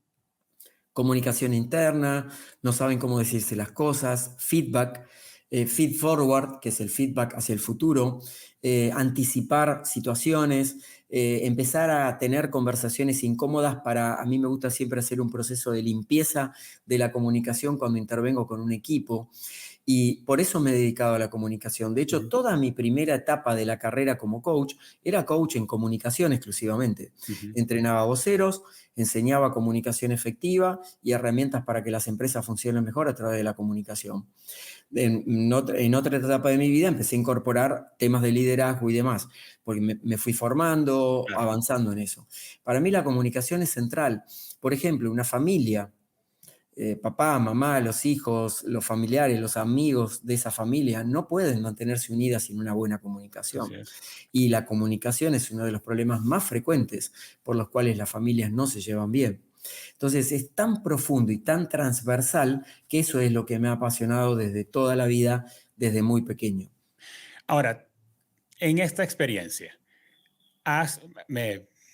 Comunicación interna, no saben cómo decirse las cosas, feedback, feed forward, que es el feedback hacia el futuro, anticipar situaciones, empezar a tener conversaciones incómodas a mí me gusta siempre hacer un proceso de limpieza de la comunicación cuando intervengo con un equipo. Y por eso me he dedicado a la comunicación. De hecho, Ujú, toda mi primera etapa de la carrera como coach era coach en comunicación exclusivamente. ujú. Entrenaba voceros, enseñaba comunicación efectiva y herramientas para que las empresas funcionen mejor a través de la comunicación. En otra etapa de mi vida empecé a incorporar temas de liderazgo y demás, porque me fui formando, Claro. avanzando en eso. Para mí la comunicación es central. Por ejemplo, una familia, papá, mamá, los hijos, los familiares, los amigos de esa familia no pueden mantenerse unidas sin una buena Así comunicación. es. Y la comunicación es uno de los problemas más frecuentes por los cuales las familias no se llevan bien. Entonces es tan profundo y tan transversal que eso es lo que me ha apasionado desde toda la vida, desde muy pequeño. Ahora, en esta experiencia, has,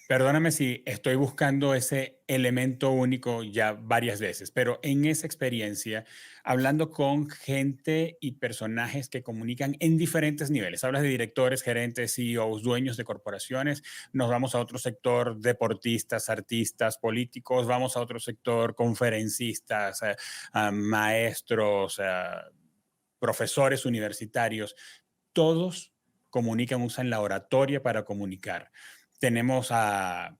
perdóname si estoy buscando ese elemento único ya varias veces, pero en esa experiencia, hablando con gente y personajes que comunican en diferentes niveles, hablas de directores, gerentes, CEOs, dueños de corporaciones, nos vamos a otro sector, deportistas, artistas, políticos, vamos a otro sector, conferencistas, maestros, profesores universitarios, todos comunican, usan la oratoria para comunicar. Tenemos a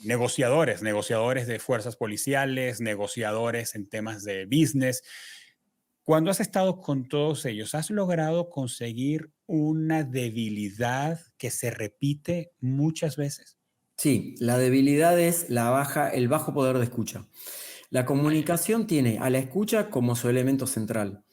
negociadores, negociadores de fuerzas policiales, negociadores en temas de business. Cuando has estado con todos ellos, ¿has logrado conseguir una debilidad que se repite muchas veces? Sí, la debilidad es el bajo poder de escucha. La Vaya. comunicación tiene a la escucha como su elemento central.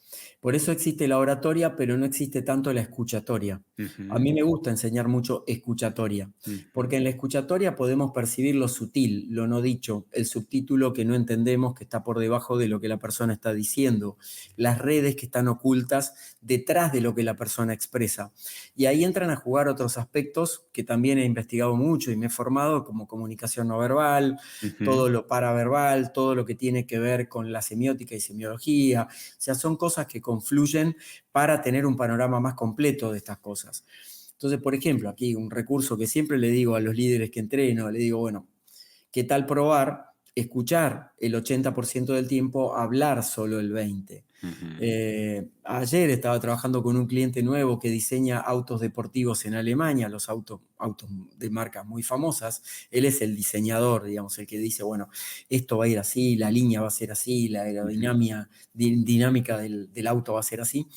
Por eso existe la oratoria, pero no existe tanto la escuchatoria. A Ujú, mí me gusta enseñar mucho escuchatoria, ujú. porque en la escuchatoria podemos percibir lo sutil, lo no dicho, el subtítulo que no entendemos que está por debajo de lo que la persona está diciendo, las redes que están ocultas detrás de lo que la persona expresa. Y ahí entran a jugar otros aspectos que también he investigado mucho y me he formado, como comunicación no verbal, Ujú. todo lo paraverbal, todo lo que tiene que ver con la semiótica y semiología. O sea, son cosas que confluyen para tener un panorama más completo de estas cosas. Entonces, por ejemplo, aquí un recurso que siempre le digo a los líderes que entreno, le digo, bueno, ¿qué tal probar? Escuchar el 80% del tiempo, hablar solo el 20%. Ujú. Ayer estaba trabajando con un cliente nuevo que diseña autos deportivos en Alemania, los autos de marcas muy famosas. Él es el diseñador, digamos, el que dice, bueno, esto va a ir así, la línea va a ser así, la Ujú. aerodinámica dinámica del auto va a ser así,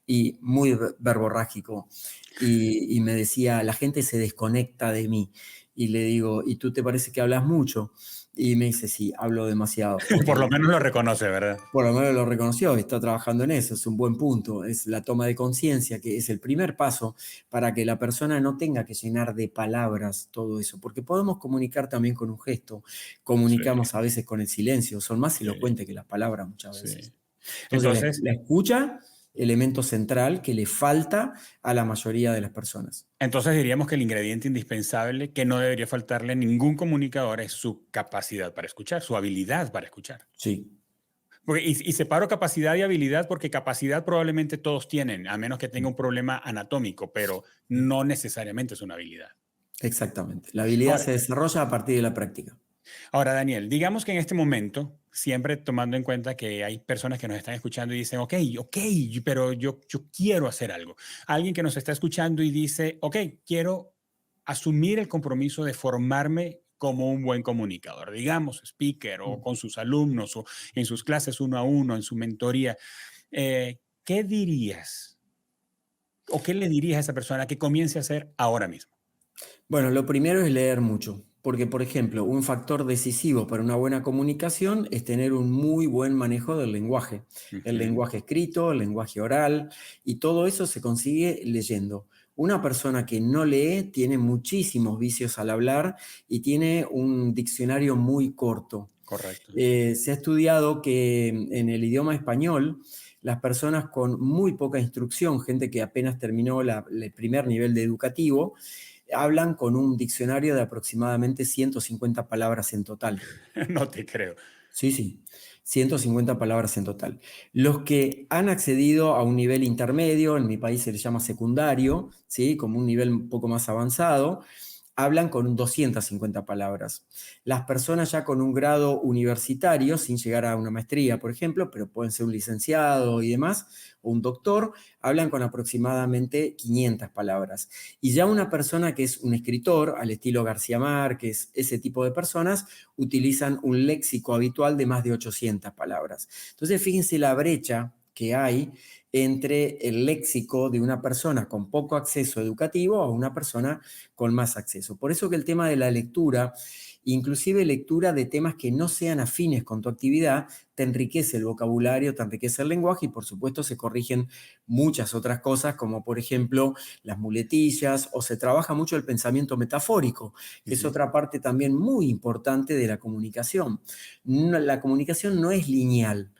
y muy verborrágico. Y me decía, la gente se desconecta de mí. Y le digo, ¿y tú te parece que hablas mucho? Y me dice, sí, hablo demasiado. Por lo menos lo reconoce, ¿verdad? Por lo menos lo reconoció, está trabajando en eso, es un buen punto. Es la toma de conciencia, que es el primer paso para que la persona no tenga que llenar de palabras todo eso, porque podemos comunicar también con un gesto, Sí, comunicamos a veces con el silencio, son más sí, elocuentes que las palabras muchas veces. sí. Entonces, Entonces, la escucha, elemento central que le falta a la mayoría de las personas. Entonces diríamos que el ingrediente indispensable que no debería faltarle a ningún comunicador es su capacidad para escuchar, su habilidad para escuchar. Sí. Y separo capacidad y habilidad porque capacidad probablemente todos tienen, a menos que tenga un problema anatómico, pero no necesariamente es una habilidad. Exactamente. La habilidad Ahora, se desarrolla a partir de la práctica. ahora, Daniel, digamos que en este momento, siempre tomando en cuenta que hay personas que nos están escuchando y dicen, ok, ok, pero yo quiero hacer algo. Alguien que nos está escuchando y dice, ok, quiero asumir el compromiso de formarme como un buen comunicador, digamos, speaker o con sus alumnos o en sus clases uno a uno, en su mentoría. ¿Qué dirías o qué le dirías a esa persona que comience a hacer ahora mismo? Bueno, lo primero es leer mucho, porque, por ejemplo, un factor decisivo para una buena comunicación es tener un muy buen manejo del lenguaje, el Ujú, lenguaje escrito, el lenguaje oral, y todo eso se consigue leyendo. Una persona que no lee tiene muchísimos vicios al hablar y tiene un diccionario muy corto. Correcto. Se ha estudiado que en el idioma español, las personas con muy poca instrucción, gente que apenas terminó el primer nivel de educativo, hablan con un diccionario de aproximadamente 150 palabras en total. No te creo. Sí, sí, 150 palabras en total. Los que han accedido a un nivel intermedio, en mi país se le llama secundario, ¿sí? Como un nivel un poco más avanzado, hablan con 250 palabras. Las personas ya con un grado universitario, sin llegar a una maestría, por ejemplo, pero pueden ser un licenciado y demás, o un doctor, hablan con aproximadamente 500 palabras. Y ya una persona que es un escritor, al estilo García Márquez, ese tipo de personas, utilizan un léxico habitual de más de 800 palabras. Entonces, fíjense la brecha que hay entre el léxico de una persona con poco acceso educativo a una persona con más acceso. Por eso que el tema de la lectura, inclusive lectura de temas que no sean afines con tu actividad, te enriquece el vocabulario, te enriquece el lenguaje y por supuesto se corrigen muchas otras cosas, como por ejemplo las muletillas, o se trabaja mucho el pensamiento metafórico, que es otra parte también muy importante de la comunicación. La comunicación no es lineal.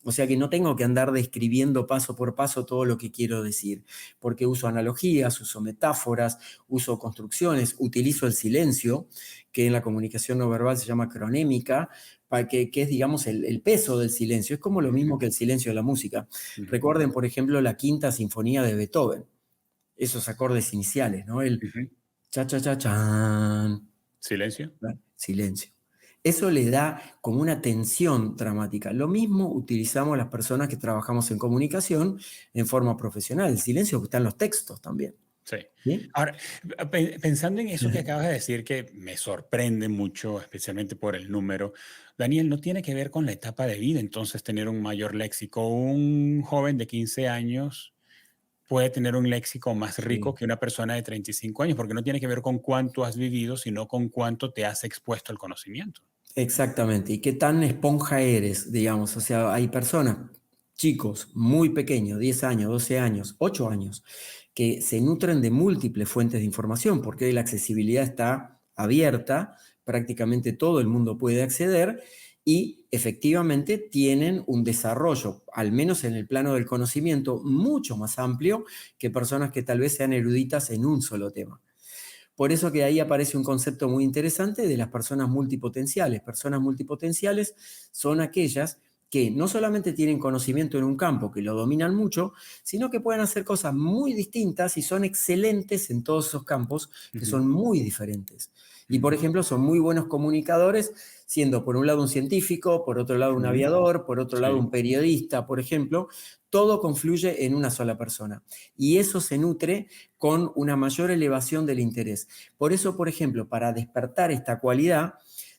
O sea que no tengo que andar describiendo paso por paso todo lo que quiero decir, porque uso analogías, uso metáforas, uso construcciones, utilizo el silencio, que en la comunicación no verbal se llama cronémica, para que es, digamos, el peso del silencio. Es como lo mismo que el silencio de la música. Ujú, Recuerden, por ejemplo, la Quinta Sinfonía de Beethoven, esos acordes iniciales, ¿no? El ujú. cha, cha, cha, chan, Silencio. silencio. Eso le da como una tensión dramática. Lo mismo utilizamos las personas que trabajamos en comunicación en forma profesional. El silencio está en los textos también. Sí. ¿Sí? Ahora, pensando en eso que acabas de decir, que me sorprende mucho, especialmente por el número, Daniel, no tiene que ver con la etapa de vida, entonces tener un mayor léxico. Un joven de 15 años puede tener un léxico más rico Sí, que una persona de 35 años, porque no tiene que ver con cuánto has vivido, sino con cuánto te has expuesto al conocimiento. exactamente. ¿Y qué tan esponja eres, digamos? O sea, hay personas, chicos muy pequeños, 10 años, 12 años, 8 años, que se nutren de múltiples fuentes de información, porque hoy la accesibilidad está abierta, prácticamente todo el mundo puede acceder y efectivamente tienen un desarrollo, al menos en el plano del conocimiento, mucho más amplio que personas que tal vez sean eruditas en un solo tema. Por eso que ahí aparece un concepto muy interesante de las personas multipotenciales. Personas multipotenciales son aquellas que no solamente tienen conocimiento en un campo, que lo dominan mucho, sino que pueden hacer cosas muy distintas y son excelentes en todos esos campos que Ujú, son muy diferentes. Y por ujú, ejemplo, son muy buenos comunicadores, siendo por un lado un científico, por otro lado un ujú. aviador, por otro lado Sí. un periodista, por ejemplo. Todo confluye en una sola persona. Y eso se nutre con una mayor elevación del interés. Por eso, por ejemplo, para despertar esta cualidad,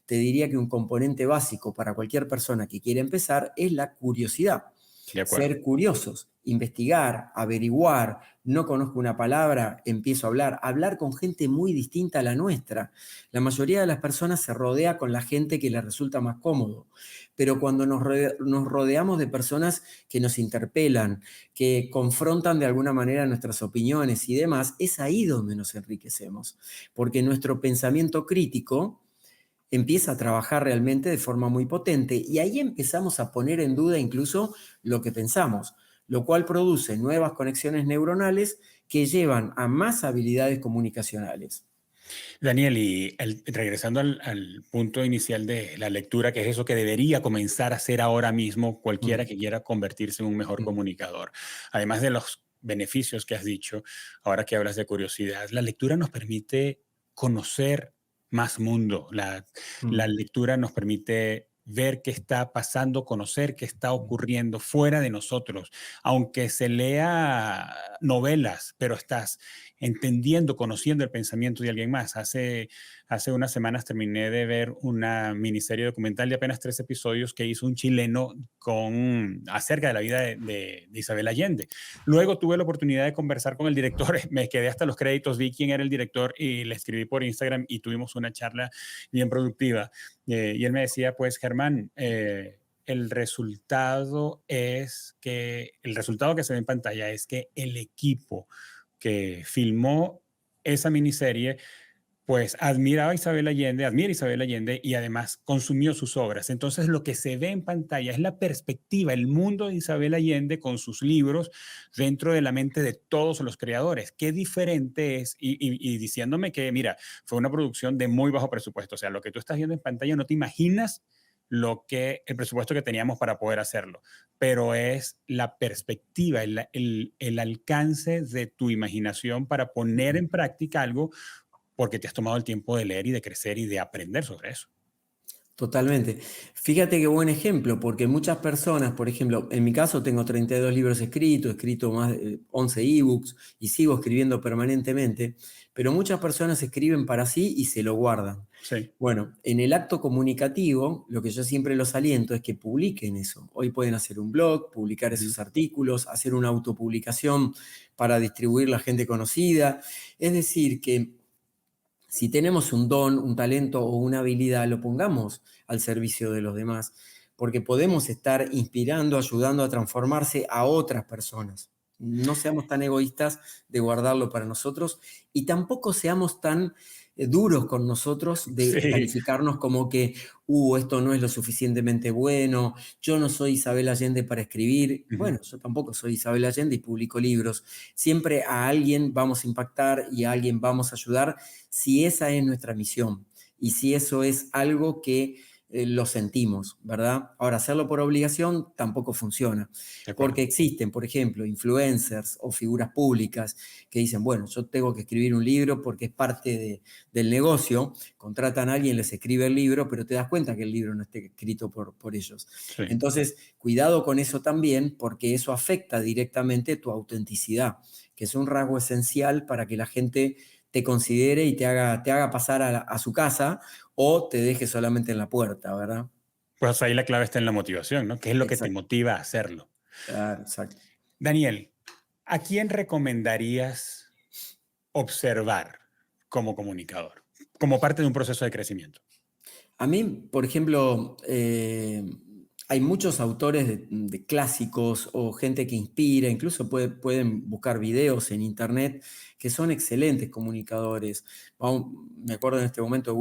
te diría que un componente básico para cualquier persona que quiera empezar es la curiosidad. De acuerdo. Ser curiosos, investigar, averiguar, no conozco una palabra, empiezo a hablar con gente muy distinta a la nuestra. La mayoría de las personas se rodea con la gente que les resulta más cómodo, pero cuando nos rodeamos de personas que nos interpelan, que confrontan de alguna manera nuestras opiniones y demás, es ahí donde nos enriquecemos, porque nuestro pensamiento crítico empieza a trabajar realmente de forma muy potente y ahí empezamos a poner en duda incluso lo que pensamos, lo cual produce nuevas conexiones neuronales que llevan a más habilidades comunicacionales. Daniel, y regresando al punto inicial de la lectura, que es eso que debería comenzar a hacer ahora mismo cualquiera Mm, que quiera convertirse en un mejor mm, comunicador. Además de los beneficios que has dicho, ahora que hablas de curiosidad, la lectura nos permite conocer más mundo. La mm, lectura nos permite ver qué está pasando, conocer qué está mm. ocurriendo fuera de nosotros. Aunque se lea novelas, pero estás entendiendo, conociendo el pensamiento de alguien más. Hace unas semanas terminé de ver una miniserie documental de apenas 3 episodios que hizo un chileno acerca de la vida de Isabel Allende. Luego tuve la oportunidad de conversar con el director, me quedé hasta los créditos, vi quién era el director y le escribí por Instagram y tuvimos una charla bien productiva. Y él me decía, pues Germán, el resultado que se ve en pantalla es que el equipo que filmó esa miniserie, pues admiraba a Isabel Allende, admira a Isabel Allende y además consumió sus obras. Entonces lo que se ve en pantalla es la perspectiva, el mundo de Isabel Allende con sus libros dentro de la mente de todos los creadores. Qué diferente es, y diciéndome que, mira, fue una producción de muy bajo presupuesto, o sea, lo que tú estás viendo en pantalla no te imaginas el presupuesto que teníamos para poder hacerlo, pero es la perspectiva, el alcance de tu imaginación para poner en práctica algo porque te has tomado el tiempo de leer y de crecer y de aprender sobre eso. Totalmente. Fíjate qué buen ejemplo, porque muchas personas, por ejemplo, en mi caso tengo 32 libros escritos, he escrito más de 11 ebooks y sigo escribiendo permanentemente, pero muchas personas escriben para sí y se lo guardan. Sí. Bueno, en el acto comunicativo, lo que yo siempre los aliento es que publiquen eso. Hoy pueden hacer un blog, publicar Ujú. esos artículos, hacer una autopublicación para distribuir la gente conocida. Es decir, que si tenemos un don, un talento o una habilidad, lo pongamos al servicio de los demás, porque podemos estar inspirando, ayudando a transformarse a otras personas. No seamos tan egoístas de guardarlo para nosotros y tampoco seamos tan duros con nosotros de Sí. calificarnos como que, esto no es lo suficientemente bueno, yo no soy Isabel Allende para escribir. Ujú. Bueno, yo tampoco soy Isabel Allende y publico libros. Siempre a alguien vamos a impactar y a alguien vamos a ayudar si esa es nuestra misión y si eso es algo que lo sentimos, ¿verdad? Ahora, hacerlo por obligación tampoco funciona, De acuerdo. porque existen, por ejemplo, influencers o figuras públicas que dicen, bueno, yo tengo que escribir un libro porque es parte del negocio, contratan a alguien, les escribe el libro, pero te das cuenta que el libro no está escrito por ellos. Sí. Entonces, cuidado con eso también, porque eso afecta directamente tu autenticidad, que es un rasgo esencial para que la gente te considere y te haga pasar a su casa o te deje solamente en la puerta, ¿verdad? Pues ahí la clave está en la motivación, ¿no? ¿Qué es lo que te Exacto, motiva a hacerlo? claro, exacto. Daniel, ¿a quién recomendarías observar como comunicador, como parte de un proceso de crecimiento? A mí, por ejemplo, hay muchos autores de clásicos o gente que inspira, incluso pueden buscar videos en internet que son excelentes comunicadores. Me acuerdo en este momento de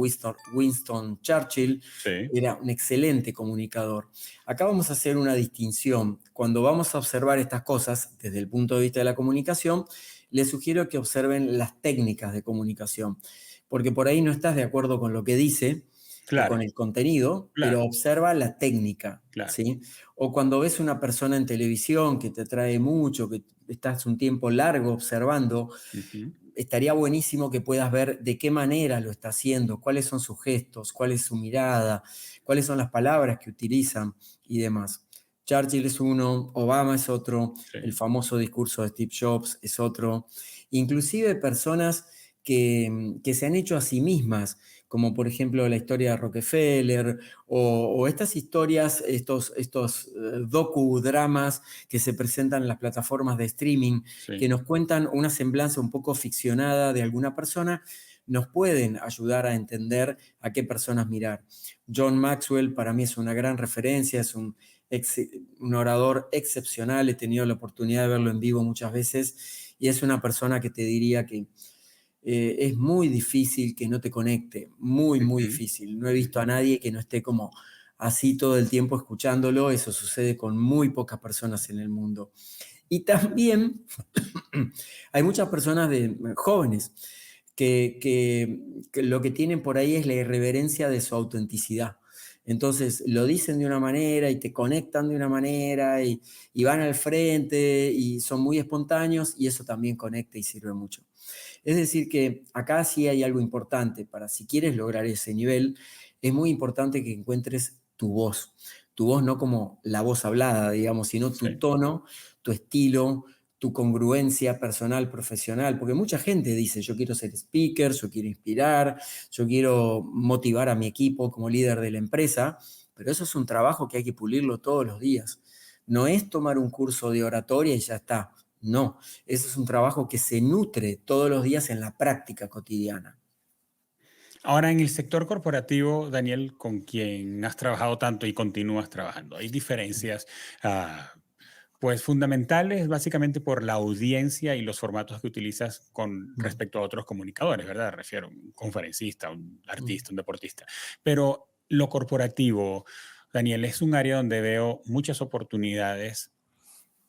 Winston Churchill, Sí. era un excelente comunicador. Acá vamos a hacer una distinción. Cuando vamos a observar estas cosas desde el punto de vista de la comunicación, les sugiero que observen las técnicas de comunicación, porque por ahí no estás de acuerdo con lo que dice o con Claro, el contenido, pero claro, observa la técnica, claro. ¿sí? O cuando ves una persona en televisión que te atrae mucho, que estás un tiempo largo observando, Ujú. estaría buenísimo que puedas ver de qué manera lo está haciendo, cuáles son sus gestos, cuál es su mirada, cuáles son las palabras que utilizan y demás. Churchill es uno, Obama es otro, el Sí. famoso discurso de Steve Jobs es otro, inclusive personas que se han hecho a sí mismas, como por ejemplo la historia de Rockefeller o estas historias, estos docudramas que se presentan en las plataformas de streaming, que Sí. nos cuentan una semblanza un poco ficcionada de alguna persona, nos pueden ayudar a entender a qué personas mirar. John Maxwell para mí es una gran referencia, es un orador excepcional, he tenido la oportunidad de verlo en vivo muchas veces y es una persona que te diría que es muy difícil que no te conecte, muy, muy Ujú. difícil. No he visto a Ujú. nadie que no esté como así todo el tiempo escuchándolo, eso sucede con muy pocas personas en el mundo. Y también hay muchas personas jóvenes que lo que tienen por ahí es la irreverencia de su autenticidad. Entonces lo dicen de una manera y te conectan de una manera y van al frente y son muy espontáneos y eso también conecta y sirve mucho. Es decir, que acá sí hay algo importante para si quieres lograr ese nivel, es muy importante que encuentres tu voz no como la voz hablada, digamos, sino tu Sí. tono, tu estilo, tu congruencia personal, profesional, porque mucha gente dice, yo quiero ser speaker, yo quiero inspirar, yo quiero motivar a mi equipo como líder de la empresa, pero eso es un trabajo que hay que pulirlo todos los días. No es tomar un curso de oratoria y ya está. No, eso es un trabajo que se nutre todos los días en la práctica cotidiana. Ahora, en el sector corporativo, Daniel, con quien has trabajado tanto y continúas trabajando, ¿hay diferencias? Pues fundamentales básicamente por la audiencia y los formatos que utilizas con Mm, respecto a otros comunicadores, ¿verdad? Refiero a un conferencista, un mm. artista, un deportista. Pero lo corporativo, Daniel, es un área donde veo muchas oportunidades,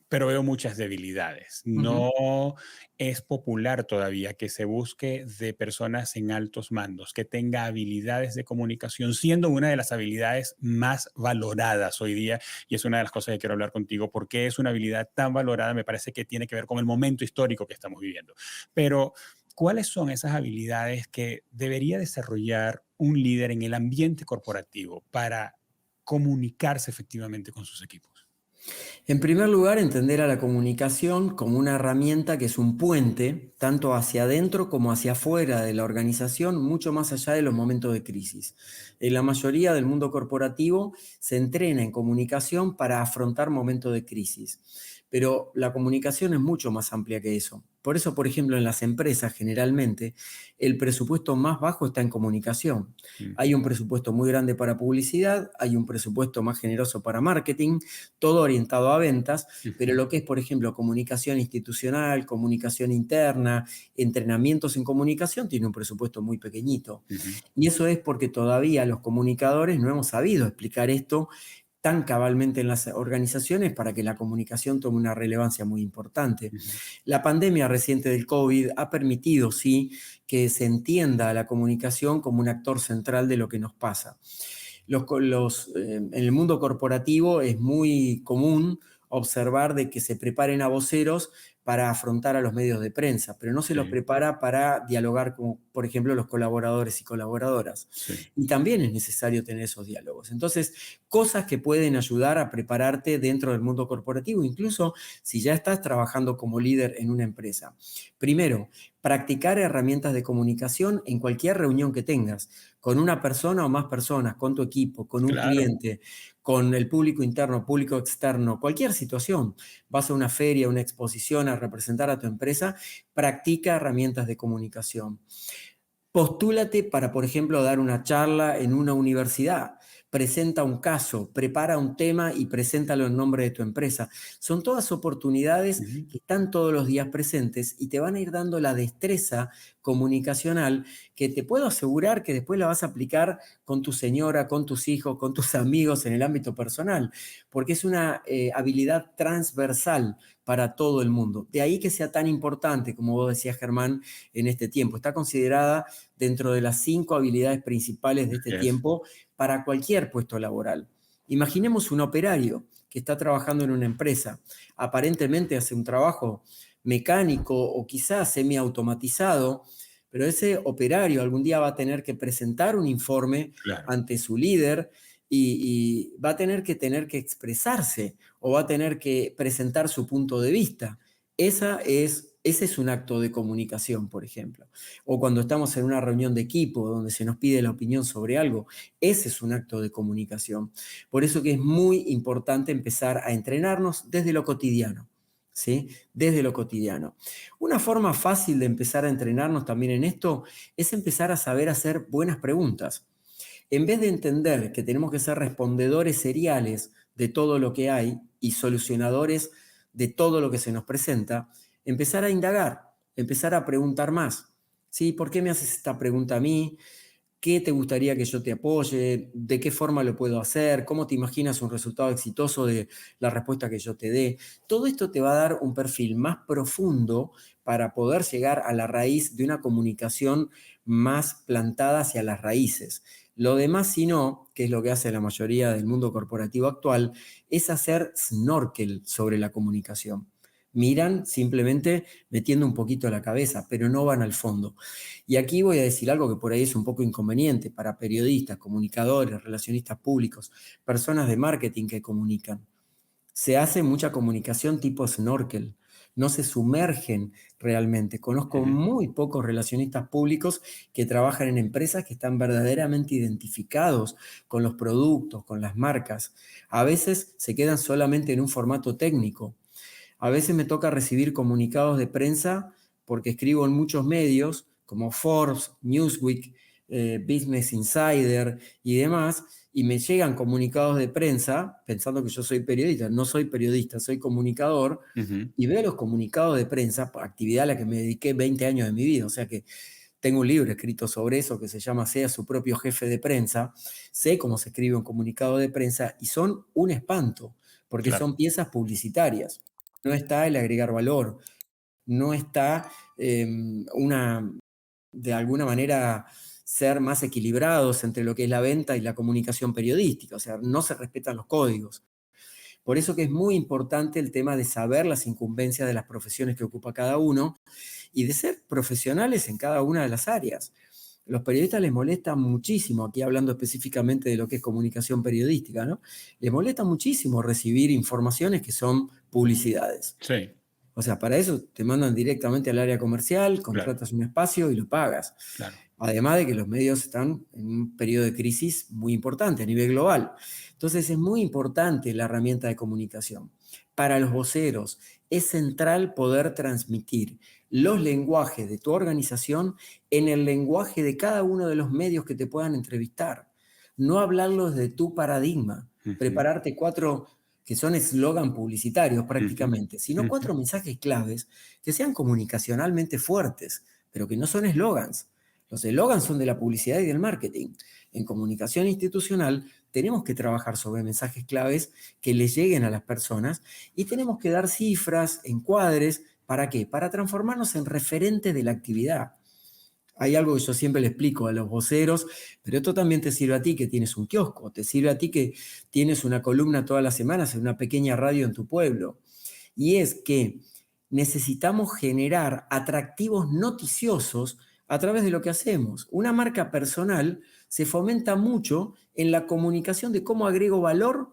pero veo muchas debilidades. Ujú. No es popular todavía que se busque de personas en altos mandos, que tenga habilidades de comunicación, siendo una de las habilidades más valoradas hoy día. Y es una de las cosas que quiero hablar contigo. ¿Por qué es una habilidad tan valorada? Me parece que tiene que ver con el momento histórico que estamos viviendo. Pero, ¿cuáles son esas habilidades que debería desarrollar un líder en el ambiente corporativo para comunicarse efectivamente con sus equipos? En primer lugar, entender a la comunicación como una herramienta que es un puente, tanto hacia adentro como hacia afuera de la organización, mucho más allá de los momentos de crisis. En la mayoría del mundo corporativo se entrena en comunicación para afrontar momentos de crisis, pero la comunicación es mucho más amplia que eso. Por eso, por ejemplo, en las empresas generalmente el presupuesto más bajo está en comunicación. Mm, Hay un presupuesto muy grande para publicidad, hay un presupuesto más generoso para marketing, todo orientado a ventas, pero ujú. lo que es, por ejemplo, comunicación institucional, comunicación interna, entrenamientos en comunicación, tiene un presupuesto muy pequeñito. Ujú, Y eso es porque todavía los comunicadores no hemos sabido explicar esto tan cabalmente en las organizaciones para que la comunicación tome una relevancia muy importante. ujú. La pandemia reciente del COVID ha permitido, sí, que se entienda la comunicación como un actor central de lo que nos pasa. En el mundo corporativo es muy común observar de que se preparen a voceros para afrontar a los medios de prensa, pero no se los Sí, prepara para dialogar con, por ejemplo, los colaboradores y colaboradoras. sí. Y también es necesario tener esos diálogos. Entonces, cosas que pueden ayudar a prepararte dentro del mundo corporativo, incluso si ya estás trabajando como líder en una empresa. Primero, practicar herramientas de comunicación en cualquier reunión que tengas, con una persona o más personas, con tu equipo, con un Claro. cliente, con el público interno, público externo, cualquier situación. Vas a una feria, una exposición, a representar a tu empresa, practica herramientas de comunicación. Postúlate para, por ejemplo, dar una charla en una universidad. Presenta un caso, prepara un tema y preséntalo en nombre de tu empresa. Son todas oportunidades Ujú. que están todos los días presentes y te van a ir dando la destreza comunicacional que te puedo asegurar que después la vas a aplicar con tu señora, con tus hijos, con tus amigos en el ámbito personal, porque es una habilidad transversal para todo el mundo. De ahí que sea tan importante, como vos decías, Germán, en este tiempo. Está considerada dentro de las 5 habilidades principales de este Así es. tiempo para cualquier puesto laboral. Imaginemos un operario que está trabajando en una empresa. Aparentemente hace un trabajo mecánico o quizás semiautomatizado, pero ese operario algún día va a tener que presentar un informe Claro. ante su líder y va a tener que expresarse o va a tener que presentar su punto de vista. Ese es un acto de comunicación, por ejemplo. O cuando estamos en una reunión de equipo donde se nos pide la opinión sobre algo, ese es un acto de comunicación. Por eso que es muy importante empezar a entrenarnos desde lo cotidiano. ¿Sí? Desde lo cotidiano. Una forma fácil de empezar a entrenarnos también en esto es empezar a saber hacer buenas preguntas. En vez de entender que tenemos que ser respondedores seriales de todo lo que hay y solucionadores de todo lo que se nos presenta, empezar a indagar, empezar a preguntar más. ¿Sí? ¿Por qué me haces esta pregunta a mí? ¿Qué te gustaría que yo te apoye? ¿De qué forma lo puedo hacer? ¿Cómo te imaginas un resultado exitoso de la respuesta que yo te dé? Todo esto te va a dar un perfil más profundo para poder llegar a la raíz de una comunicación más plantada hacia las raíces. Lo demás, si no, que es lo que hace la mayoría del mundo corporativo actual, es hacer snorkel sobre la comunicación. Miran simplemente metiendo un poquito la cabeza, pero no van al fondo. Y aquí voy a decir algo que por ahí es un poco inconveniente para periodistas, comunicadores, relacionistas públicos, personas de marketing que comunican. Se hace mucha comunicación tipo snorkel, no se sumergen realmente. Conozco Ujú. muy pocos relacionistas públicos que trabajan en empresas que están verdaderamente identificados con los productos, con las marcas. A veces se quedan solamente en un formato técnico. A veces me toca recibir comunicados de prensa porque escribo en muchos medios como Forbes, Newsweek, Business Insider y demás, y me llegan comunicados de prensa, pensando que yo soy periodista. No soy periodista, soy comunicador, Ujú. y veo los comunicados de prensa, actividad a la que me dediqué 20 años de mi vida. O sea que tengo un libro escrito sobre eso que se llama Sea su propio jefe de prensa. Sé cómo se escribe un comunicado de prensa y son un espanto, porque Claro. son piezas publicitarias. No está el agregar valor, no está de alguna manera, ser más equilibrados entre lo que es la venta y la comunicación periodística. O sea, no se respetan los códigos. Por eso que es muy importante el tema de saber las incumbencias de las profesiones que ocupa cada uno y de ser profesionales en cada una de las áreas. Los periodistas les molesta muchísimo, aquí hablando específicamente de lo que es comunicación periodística, ¿no? Les molesta muchísimo recibir informaciones que son publicidades. Sí, O sea, para eso te mandan directamente al área comercial, claro, contratas un espacio y lo pagas. claro. Además de que los medios están en un periodo de crisis muy importante a nivel global. Entonces es muy importante la herramienta de comunicación. Para los voceros es central poder transmitir los lenguajes de tu organización en el lenguaje de cada uno de los medios que te puedan entrevistar. No hablarlos de tu paradigma, Ujú, prepararte cuatro que son eslogan publicitarios ujú, prácticamente, sino ujú. cuatro mensajes claves que sean comunicacionalmente fuertes, pero que no son eslogans. Los eslogans son de la publicidad y del marketing. En comunicación institucional tenemos que trabajar sobre mensajes claves que les lleguen a las personas y tenemos que dar cifras, encuadres. ¿Para qué? Para transformarnos en referentes de la actividad. Hay algo que yo siempre le explico a los voceros, pero esto también te sirve a ti que tienes un kiosco, te sirve a ti que tienes una columna todas las semanas en una pequeña radio en tu pueblo. Y es que necesitamos generar atractivos noticiosos a través de lo que hacemos. Una marca personal se fomenta mucho en la comunicación de cómo agrego valor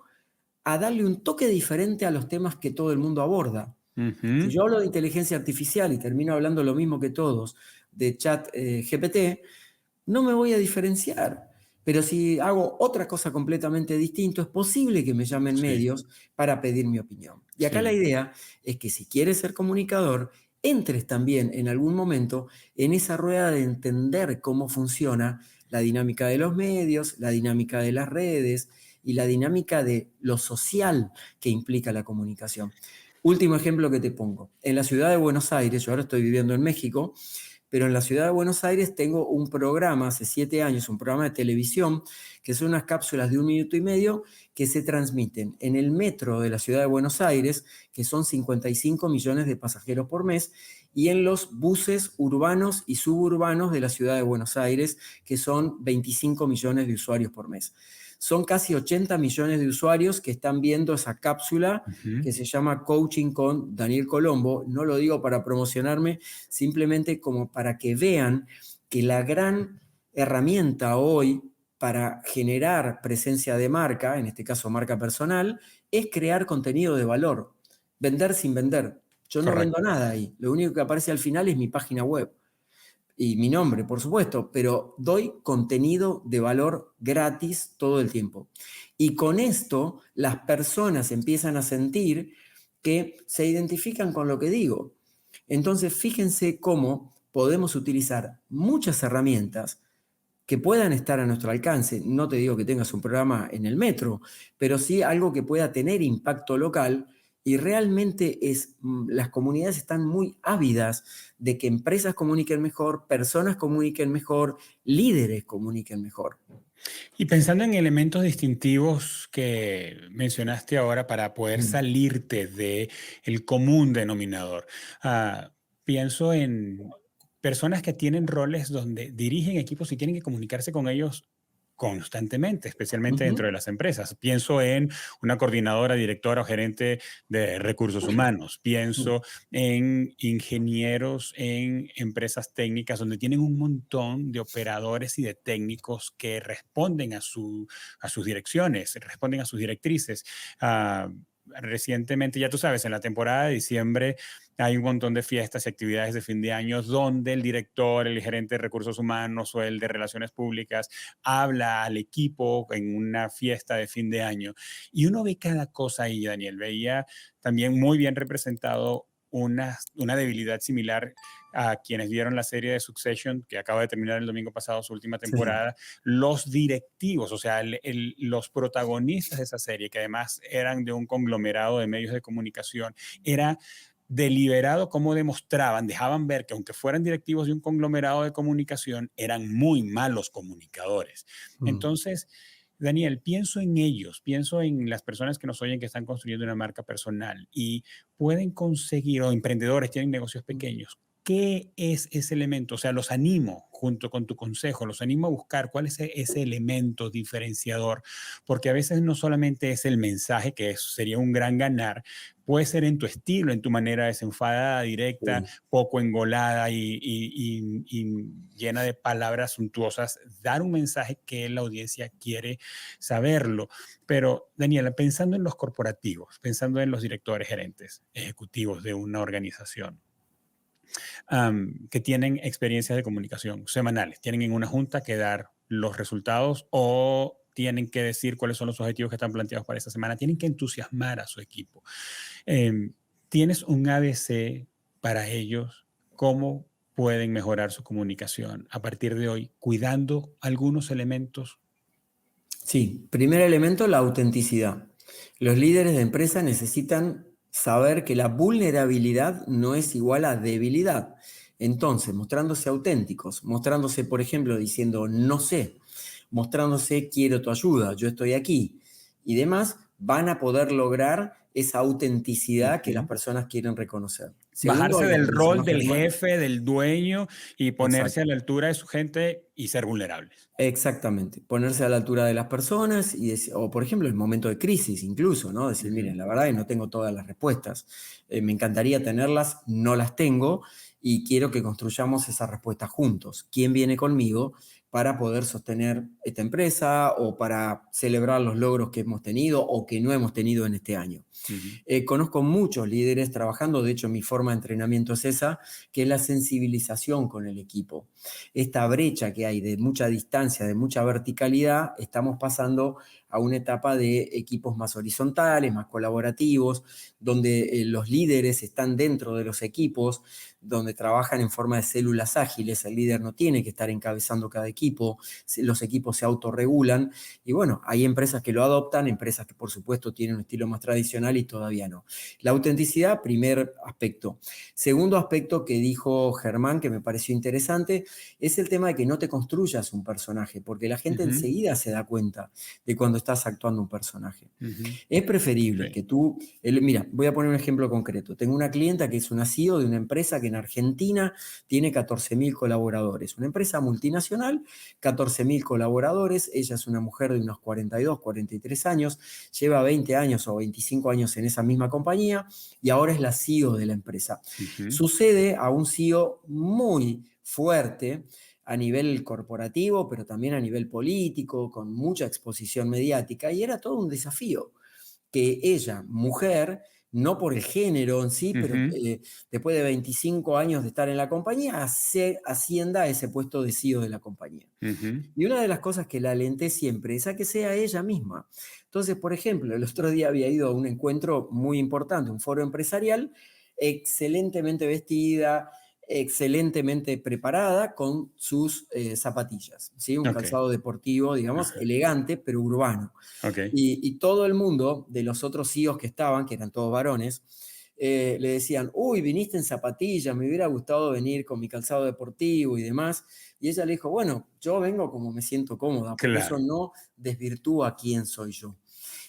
a darle un toque diferente a los temas que todo el mundo aborda. Si Ujú. yo hablo de inteligencia artificial y termino hablando lo mismo que todos de chat GPT, no me voy a diferenciar. Pero si hago otra cosa completamente distinta, es posible que me llamen Sí, medios para pedir mi opinión. Y acá la sí. idea es que si quieres ser comunicador, entres también en algún momento en esa rueda de entender cómo funciona la dinámica de los medios, la dinámica de las redes y la dinámica de lo social que implica la comunicación. Último ejemplo que te pongo. En la ciudad de Buenos Aires, yo ahora estoy viviendo en México, pero en la ciudad de Buenos Aires tengo un programa, hace 7 años, un programa de televisión, que son unas cápsulas de 1 minuto y medio que se transmiten en el metro de la ciudad de Buenos Aires, que son 55 millones de pasajeros por mes, y en los buses urbanos y suburbanos de la ciudad de Buenos Aires, que son 25 millones de usuarios por mes. Son casi 80 millones de usuarios que están viendo esa cápsula Ujú. que se llama Coaching con Daniel Colombo. No lo digo para promocionarme, simplemente como para que vean que la gran herramienta hoy para generar presencia de marca, en este caso marca personal, es crear contenido de valor, vender sin vender. Yo no vendo Correcto. nada ahí, lo único que aparece al final es mi página web y mi nombre, por supuesto, pero doy contenido de valor gratis todo el tiempo. Y con esto las personas empiezan a sentir que se identifican con lo que digo. Entonces, fíjense cómo podemos utilizar muchas herramientas que puedan estar a nuestro alcance. No te digo que tengas un programa en el metro, pero sí algo que pueda tener impacto local. Y realmente las comunidades están muy ávidas de que empresas comuniquen mejor, personas comuniquen mejor, líderes comuniquen mejor. Y pensando en elementos distintivos que mencionaste ahora para poder Mm. salirte de el común denominador, pienso en personas que tienen roles donde dirigen equipos y tienen que comunicarse con ellos constantemente, especialmente dentro Ujú. de las empresas. Pienso en una coordinadora, directora o gerente de recursos humanos. Mm. Pienso en ingenieros en empresas técnicas donde tienen un montón de operadores y de técnicos que responden a sus direcciones, responden a sus directrices. Ah, Recientemente, ya tú sabes, en la temporada de diciembre hay un montón de fiestas y actividades de fin de año donde el director, el gerente de recursos humanos o el de relaciones públicas habla al equipo en una fiesta de fin de año. Y uno ve cada cosa ahí, Daniel. Veía también muy bien representado una debilidad similar a quienes vieron la serie de Succession, que acaba de terminar el domingo pasado su última Sí, temporada, los directivos, o sea, los protagonistas de esa serie, que además eran de un conglomerado de medios de comunicación, era deliberado cómo demostraban, dejaban ver que aunque fueran directivos de un conglomerado de comunicación, eran muy malos comunicadores. mm, Entonces, Daniel, pienso en ellos, pienso en las personas que nos oyen que están construyendo una marca personal y pueden conseguir, o emprendedores, tienen negocios pequeños. ¿Qué es ese elemento? O sea, los animo, junto con tu consejo, los animo a buscar cuál es ese elemento diferenciador, porque a veces no solamente es el mensaje, que sería un gran ganar, puede ser en tu estilo, en tu manera desenfadada, directa, sí. poco engolada y llena de palabras suntuosas, dar un mensaje que la audiencia quiere saberlo. Pero, Daniela, pensando en los corporativos, pensando en los directores, gerentes, ejecutivos de una organización, que tienen experiencias de comunicación semanales, tienen en una junta que dar los resultados o tienen que decir cuáles son los objetivos que están planteados para esta semana, tienen que entusiasmar a su equipo. Eh, ¿Tienes un ABC para ellos? ¿Cómo pueden mejorar su comunicación a partir de hoy, cuidando algunos elementos? Sí, primer elemento, la autenticidad. Los líderes de empresa necesitan saber que la vulnerabilidad no es igual a debilidad. Entonces, mostrándose auténticos, mostrándose, por ejemplo, diciendo no sé, mostrándose quiero tu ayuda, yo estoy aquí y demás, van a poder lograr esa autenticidad que las Ujú. personas quieren reconocer. Segundo, Bajarse algo del que rol mencionó del Germán. jefe, del dueño y ponerse a Exacto. la altura de su gente y ser vulnerables. Exactamente, ponerse a la altura de las personas o por ejemplo en momento de crisis incluso, ¿no? Decir, Ujú. miren, la verdad es que no tengo todas las respuestas, me encantaría tenerlas, no las tengo y quiero que construyamos esas respuestas juntos. ¿Quién viene conmigo para poder sostener esta empresa o para celebrar los logros que hemos tenido o que no hemos tenido en este año? Ujú. Conozco muchos líderes trabajando, de hecho mi forma de entrenamiento es esa, que es la sensibilización con el equipo. Esta brecha que hay de mucha distancia, de mucha verticalidad, estamos pasando a una etapa de equipos más horizontales, más colaborativos, donde los líderes están dentro de los equipos, donde trabajan en forma de células ágiles, el líder no tiene que estar encabezando cada equipo, los equipos se autorregulan y bueno, hay empresas que lo adoptan, empresas que por supuesto tienen un estilo más tradicional y todavía no. La autenticidad, primer aspecto. Segundo aspecto que dijo Germán, que me pareció interesante, es el tema de que no te construyas un personaje, porque la gente Ujú. enseguida se da cuenta de cuando estás actuando un personaje. Ujú. Es preferible Sí. que tú, mira, voy a poner un ejemplo concreto. Tengo una clienta que es una CEO de una empresa que en Argentina tiene 14.000 colaboradores, una empresa multinacional, 14.000 colaboradores, ella es una mujer de unos 42, 43 años, lleva 20 años o 25 años en esa misma compañía y ahora es la CEO de la empresa. Ujú. Sucede a un CEO muy fuerte a nivel corporativo, pero también a nivel político, con mucha exposición mediática, y era todo un desafío que ella, mujer, no por el género en sí, pero Ujú. después de 25 años de estar en la compañía, ascienda a ese puesto de CEO de la compañía. Ujú. Y una de las cosas que la alenté siempre es a que sea ella misma. Entonces, por ejemplo, el otro día había ido a un encuentro muy importante, un foro empresarial, excelentemente vestida, excelentemente preparada con sus zapatillas, ¿sí? Un Ok. calzado deportivo, digamos, Ajá. elegante, pero urbano. Ok. Y todo el mundo, de los otros CEOs que estaban, que eran todos varones, le decían, uy, viniste en zapatillas, me hubiera gustado venir con mi calzado deportivo y demás. Y ella le dijo, bueno, yo vengo como me siento cómoda, porque eso Claro. no desvirtúa quién soy yo.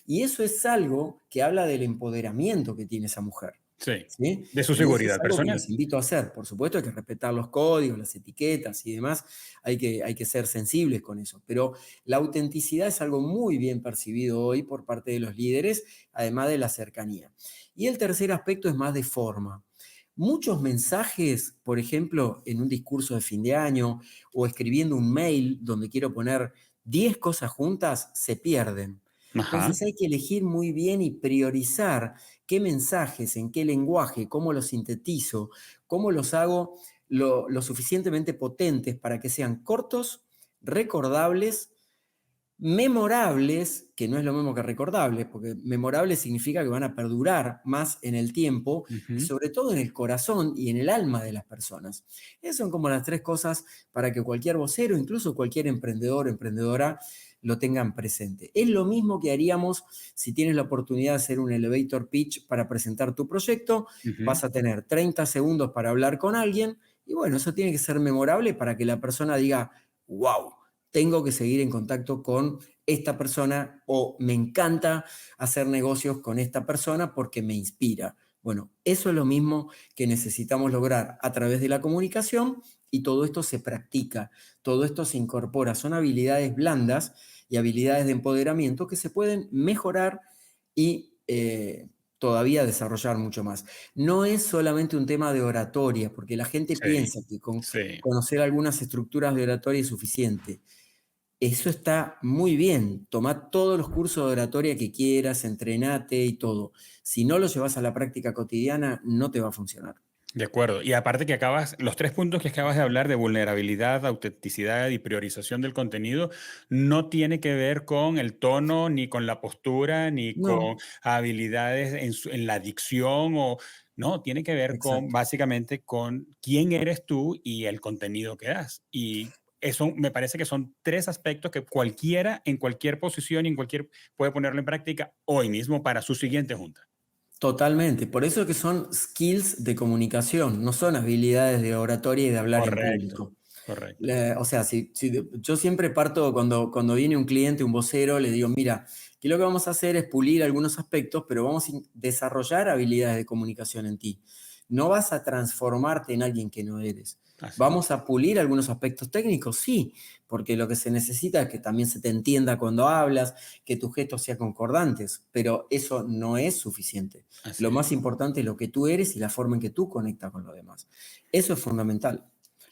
Y eso es algo que habla del empoderamiento que tiene esa mujer. Sí. ¿Sí? De su Y eso es seguridad algo que personal. los invito a hacer. Por supuesto, hay que respetar los códigos, las etiquetas y demás. Hay que ser sensibles con eso. Pero la autenticidad es algo muy bien percibido hoy por parte de los líderes, además de la cercanía. Y el tercer aspecto es más de forma. Muchos mensajes, por ejemplo, en un discurso de fin de año o escribiendo un mail donde quiero poner 10 cosas juntas, se pierden. Ajá. Entonces hay que elegir muy bien y priorizar qué mensajes, en qué lenguaje, cómo los sintetizo, cómo los hago lo suficientemente potentes para que sean cortos, recordables, Memorables, que no es lo mismo que recordables, porque memorables significa que van a perdurar más en el tiempo y Ujú. sobre todo en el corazón y en el alma de las personas. Esas son como las tres cosas para que cualquier vocero, incluso cualquier emprendedor o emprendedora, lo tengan presente. Es lo mismo que haríamos si tienes la oportunidad de hacer un elevator pitch para presentar tu proyecto. Ujú. Vas a tener 30 segundos para hablar con alguien y bueno, eso tiene que ser memorable para que la persona diga, wow, tengo que seguir en contacto con esta persona o me encanta hacer negocios con esta persona porque me inspira. Bueno, eso es lo mismo que necesitamos lograr a través de la comunicación y todo esto se practica, todo esto se incorpora, son habilidades blandas y habilidades de empoderamiento que se pueden mejorar y todavía desarrollar mucho más. No es solamente un tema de oratoria, porque la gente Sí, piensa que con sí. conocer algunas estructuras de oratoria es suficiente. Eso está muy bien. Toma todos los cursos de oratoria que quieras, entrenate y todo. Si no lo llevas a la práctica cotidiana, no te va a funcionar. De acuerdo. Y aparte que los 3 puntos que acabas de hablar de vulnerabilidad, autenticidad y priorización del contenido, no tiene que ver con el tono, ni con la postura, ni con No, habilidades en la dicción o no, tiene que ver con, exacto. básicamente, con quién eres tú y el contenido que das. Y eso me parece que son 3 aspectos que cualquiera, en cualquier posición y puede ponerlo en práctica hoy mismo para su siguiente junta. Totalmente. Por eso que son skills de comunicación, no son habilidades de oratoria y de hablar en Correcto, público. correcto. O sea, yo siempre parto cuando viene un cliente, un vocero, le digo, mira, que lo que vamos a hacer es pulir algunos aspectos, pero vamos a desarrollar habilidades de comunicación en ti. No vas a transformarte en alguien que no eres. Así es. ¿Vamos a pulir algunos aspectos técnicos? Sí, porque lo que se necesita es que también se te entienda cuando hablas, que tus gestos sean concordantes, pero eso no es suficiente. Así Lo es. más importante es lo que tú eres y la forma en que tú conectas con los demás. Eso es fundamental.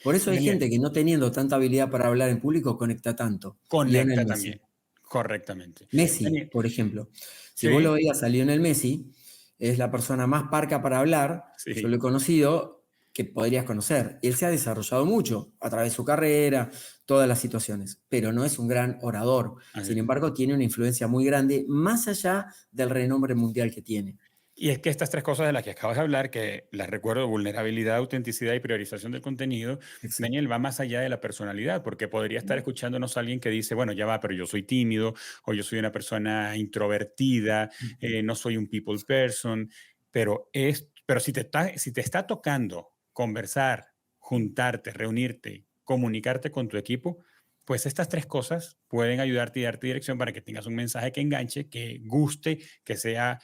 Por eso hay Daniel, gente que no teniendo tanta habilidad para hablar en público conecta tanto. Lionel conecta Messi. también, correctamente. Messi, Daniel, por ejemplo. Si vos lo sí, veías a Lionel Messi, es la persona más parca para hablar, yo lo he sí. conocido, que podrías conocer. Él se ha desarrollado mucho a través de su carrera, todas las situaciones, pero no es un gran orador. Así Sin es. embargo, tiene una influencia muy grande, más allá del renombre mundial que tiene. Y es que estas 3 cosas de las que acabas de hablar, que las recuerdo, vulnerabilidad, autenticidad y priorización del contenido, Exacto. Daniel, va más allá de la personalidad, porque podría estar escuchándonos alguien que dice, bueno, ya va, pero yo soy tímido, o yo soy una persona introvertida, Ujú. no soy un people person, pero si te está tocando conversar, juntarte, reunirte, comunicarte con tu equipo, pues estas 3 cosas pueden ayudarte y darte dirección para que tengas un mensaje que enganche, que guste, que sea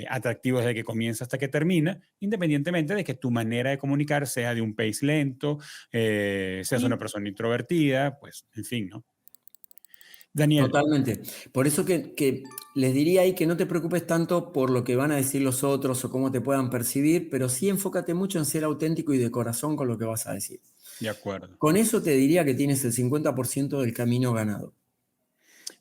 atractivo desde que comienza hasta que termina, independientemente de que tu manera de comunicar sea de un pace lento, seas una Sí, persona introvertida, pues, en fin, ¿no? Daniel, totalmente. Por eso que les diría ahí que no te preocupes tanto por lo que van a decir los otros o cómo te puedan percibir, pero sí enfócate mucho en ser auténtico y de corazón con lo que vas a decir. de acuerdo. Con eso te diría que tienes el 50% del camino ganado.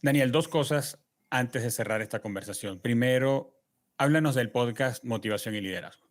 Daniel, 2 cosas antes de cerrar esta conversación. Primero, háblanos del podcast Motivación y Liderazgo.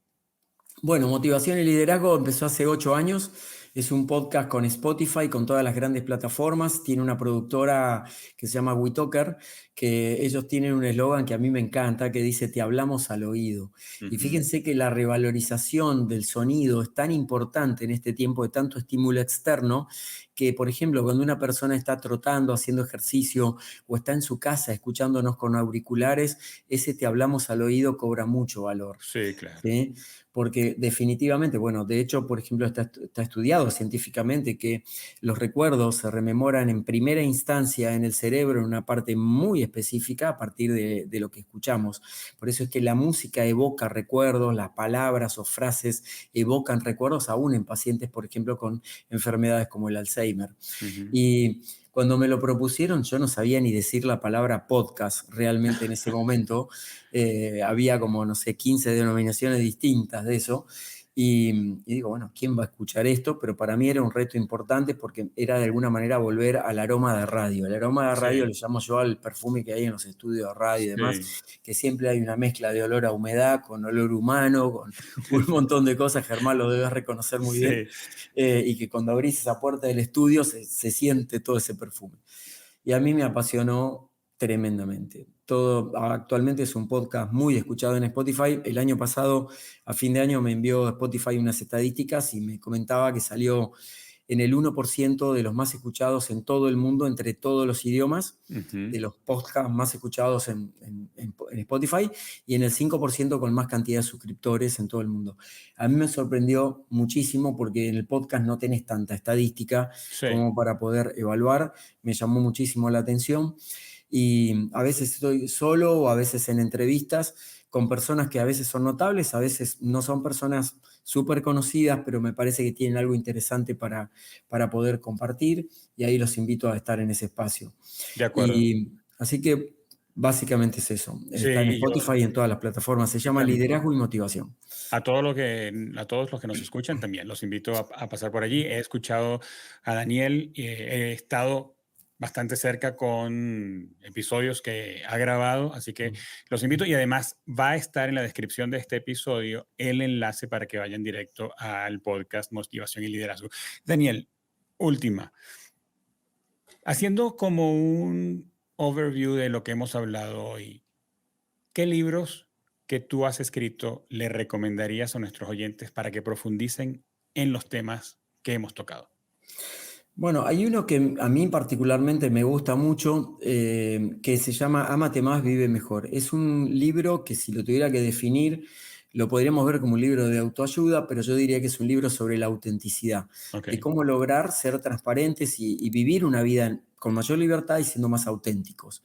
Bueno, Motivación y Liderazgo empezó hace 8 años. Es un podcast con Spotify, con todas las grandes plataformas. Tiene una productora que se llama WeTalker, que ellos tienen un eslogan que a mí me encanta, que dice, te hablamos al oído. Y Ujú. fíjense que la revalorización del sonido es tan importante en este tiempo de tanto estímulo externo, que, por ejemplo, cuando una persona está trotando, haciendo ejercicio, o está en su casa escuchándonos con auriculares, ese te hablamos al oído cobra mucho valor. Sí, claro. ¿Sí? Porque definitivamente, bueno, de hecho, por ejemplo, está estudiado científicamente que los recuerdos se rememoran en primera instancia en el cerebro, en una parte muy específica a partir de lo que escuchamos. Por eso es que la música evoca recuerdos, las palabras o frases evocan recuerdos aún en pacientes, por ejemplo, con enfermedades como el Alzheimer. Ujú. Y cuando me lo propusieron, yo no sabía ni decir la palabra podcast realmente en ese momento. Había como, no sé, 15 denominaciones distintas de eso. Y digo, bueno, ¿quién va a escuchar esto? Pero para mí era un reto importante porque era de alguna manera volver al aroma de radio. El aroma de radio Sí, le llamo yo al perfume que hay en los estudios de radio y demás, sí. que siempre hay una mezcla de olor a humedad, con olor humano, con un montón de cosas. Germán lo debes reconocer muy bien. Sí. Y que cuando abrís esa puerta del estudio se siente todo ese perfume. y a mí me apasionó tremendamente. Todo actualmente es un podcast muy escuchado en Spotify. El año pasado, a fin de año, me envió Spotify unas estadísticas y me comentaba que salió en el 1% de los más escuchados en todo el mundo, entre todos los idiomas, Ujú. de los podcasts más escuchados en Spotify, y en el 5% con más cantidad de suscriptores en todo el mundo. A mí me sorprendió muchísimo porque en el podcast no tenés tanta estadística Sí, como para poder evaluar. Me llamó muchísimo la atención y a veces estoy solo o a veces en entrevistas con personas que a veces son notables, a veces no son personas súper conocidas, pero me parece que tienen algo interesante para poder compartir y ahí los invito a estar en ese espacio. de acuerdo. Y así que básicamente es eso. Sí, Está en y Spotify y en todas las plataformas. Se yo llama también. Liderazgo y Motivación. A todos los que nos escuchan también los invito a pasar por allí. He escuchado a Daniel, he estado bastante cerca con episodios que ha grabado, así que los invito y además va a estar en la descripción de este episodio el enlace para que vayan directo al podcast Motivación y Liderazgo. Daniel, última, haciendo como un overview de lo que hemos hablado hoy, ¿qué libros que tú has escrito le recomendarías a nuestros oyentes para que profundicen en los temas que hemos tocado? Bueno, hay uno que a mí particularmente me gusta mucho, que se llama Ámate más, vive mejor. Es un libro que si lo tuviera que definir, lo podríamos ver como un libro de autoayuda, pero yo diría que es un libro sobre la autenticidad, Ok, de cómo lograr ser transparentes y vivir una vida con mayor libertad y siendo más auténticos.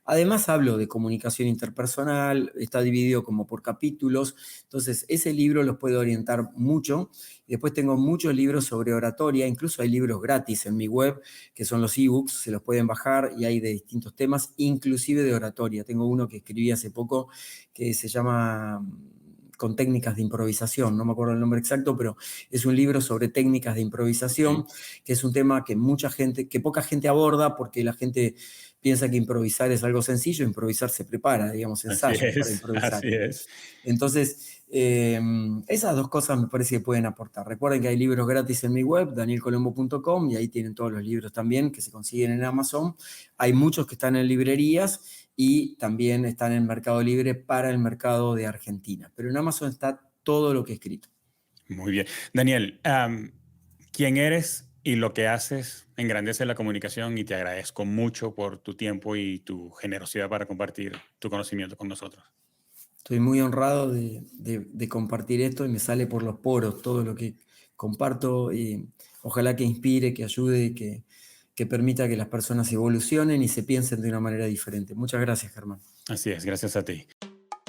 Además hablo de comunicación interpersonal, está dividido como por capítulos, entonces ese libro los puede orientar mucho. Y después tengo muchos libros sobre oratoria, incluso hay libros gratis en mi web, que son los ebooks, se los pueden bajar y hay de distintos temas, inclusive de oratoria. Tengo uno que escribí hace poco que se llama Con técnicas de improvisación, no me acuerdo el nombre exacto, pero es un libro sobre técnicas de improvisación, ok. que es un tema que poca gente aborda porque la gente piensa que improvisar es algo sencillo, improvisar se prepara, digamos, Así ensaya para es, improvisar. así es. Entonces, esas dos cosas me parece que pueden aportar. Recuerden que hay libros gratis en mi web, danielcolombo.com, y ahí tienen todos los libros también que se consiguen en Amazon. Hay muchos que están en librerías y también están en Mercado Libre para el mercado de Argentina. Pero en Amazon está todo lo que he escrito. Muy bien. Daniel, quién eres y lo que haces engrandece la comunicación y te agradezco mucho por tu tiempo y tu generosidad para compartir tu conocimiento con nosotros. Estoy muy honrado de compartir esto y me sale por los poros todo lo que comparto. Y ojalá que inspire, que ayude, que permita que las personas evolucionen y se piensen de una manera diferente. Muchas gracias, Germán. Así es, gracias a ti.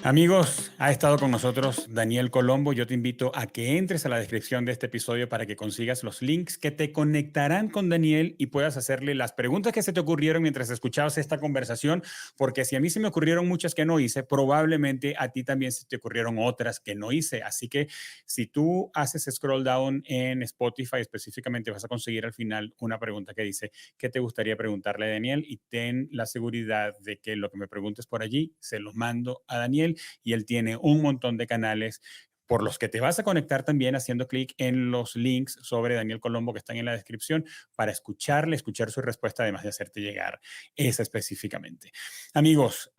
Amigos, ha estado con nosotros Daniel Colombo. Yo te invito a que entres a la descripción de este episodio para que consigas los links que te conectarán con Daniel y puedas hacerle las preguntas que se te ocurrieron mientras escuchabas esta conversación, porque si a mí se me ocurrieron muchas que no hice, probablemente a ti también se te ocurrieron otras que no hice. Así que si tú haces scroll down en Spotify específicamente, vas a conseguir al final una pregunta que dice, ¿qué te gustaría preguntarle a Daniel? Y ten la seguridad de que lo que me preguntes por allí, se lo mando a Daniel y él tiene un montón de canales por los que te vas a conectar también haciendo clic en los links sobre Daniel Colombo que están en la descripción para escuchar su respuesta, además de hacerte llegar esa específicamente. Amigos,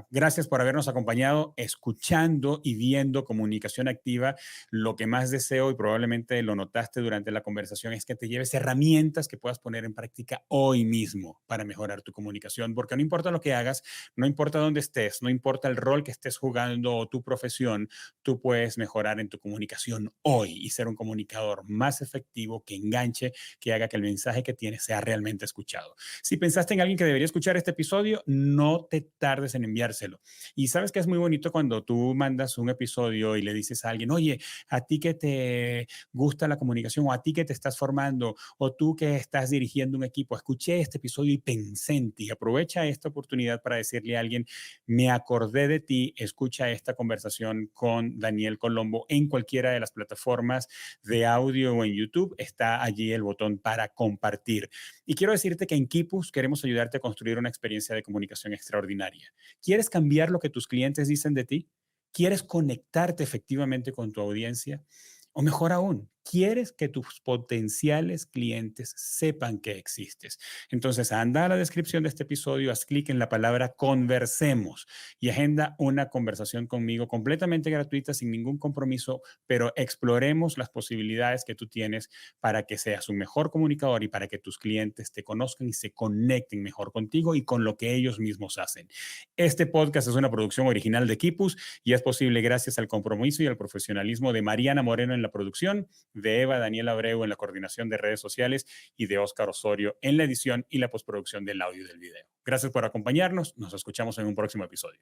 gracias por habernos acompañado escuchando y viendo Comunicación Activa. Lo que más deseo, y probablemente lo notaste durante la conversación, es que te lleves herramientas que puedas poner en práctica hoy mismo para mejorar tu comunicación, porque no importa lo que hagas, no importa dónde estés, no importa el rol que estés jugando o tu profesión, tú puedes mejorar en tu comunicación hoy y ser un comunicador más efectivo, que enganche, que haga que el mensaje que tienes sea realmente escuchado. Si pensaste en alguien que debería escuchar este episodio, no te tardes en enviárselo. Y sabes que es muy bonito cuando tú mandas un episodio y le dices a alguien, oye, a ti que te gusta la comunicación o a ti que te estás formando o tú que estás dirigiendo un equipo, escuché este episodio y pensé en ti. Aprovecha esta oportunidad para decirle a alguien, me acordé de ti, escucha esta conversación con Daniel Colombo en cualquiera de las plataformas de audio o en YouTube. Está allí el botón para compartir. Y quiero decirte que en Kipus queremos ayudarte a construir una experiencia de comunicación extraordinaria. ¿Quieres cambiar lo que tus clientes dicen de ti? ¿Quieres conectarte efectivamente con tu audiencia? O mejor aún, quieres que tus potenciales clientes sepan que existes. Entonces, anda a la descripción de este episodio, haz clic en la palabra conversemos y agenda una conversación conmigo completamente gratuita, sin ningún compromiso, pero exploremos las posibilidades que tú tienes para que seas un mejor comunicador y para que tus clientes te conozcan y se conecten mejor contigo y con lo que ellos mismos hacen. Este podcast es una producción original de Kipus y es posible gracias al compromiso y al profesionalismo de Mariana Moreno en la producción, de Eva Daniela Abreu en la coordinación de redes sociales y de Óscar Osorio en la edición y la postproducción del audio y del video. Gracias por acompañarnos. Nos escuchamos en un próximo episodio.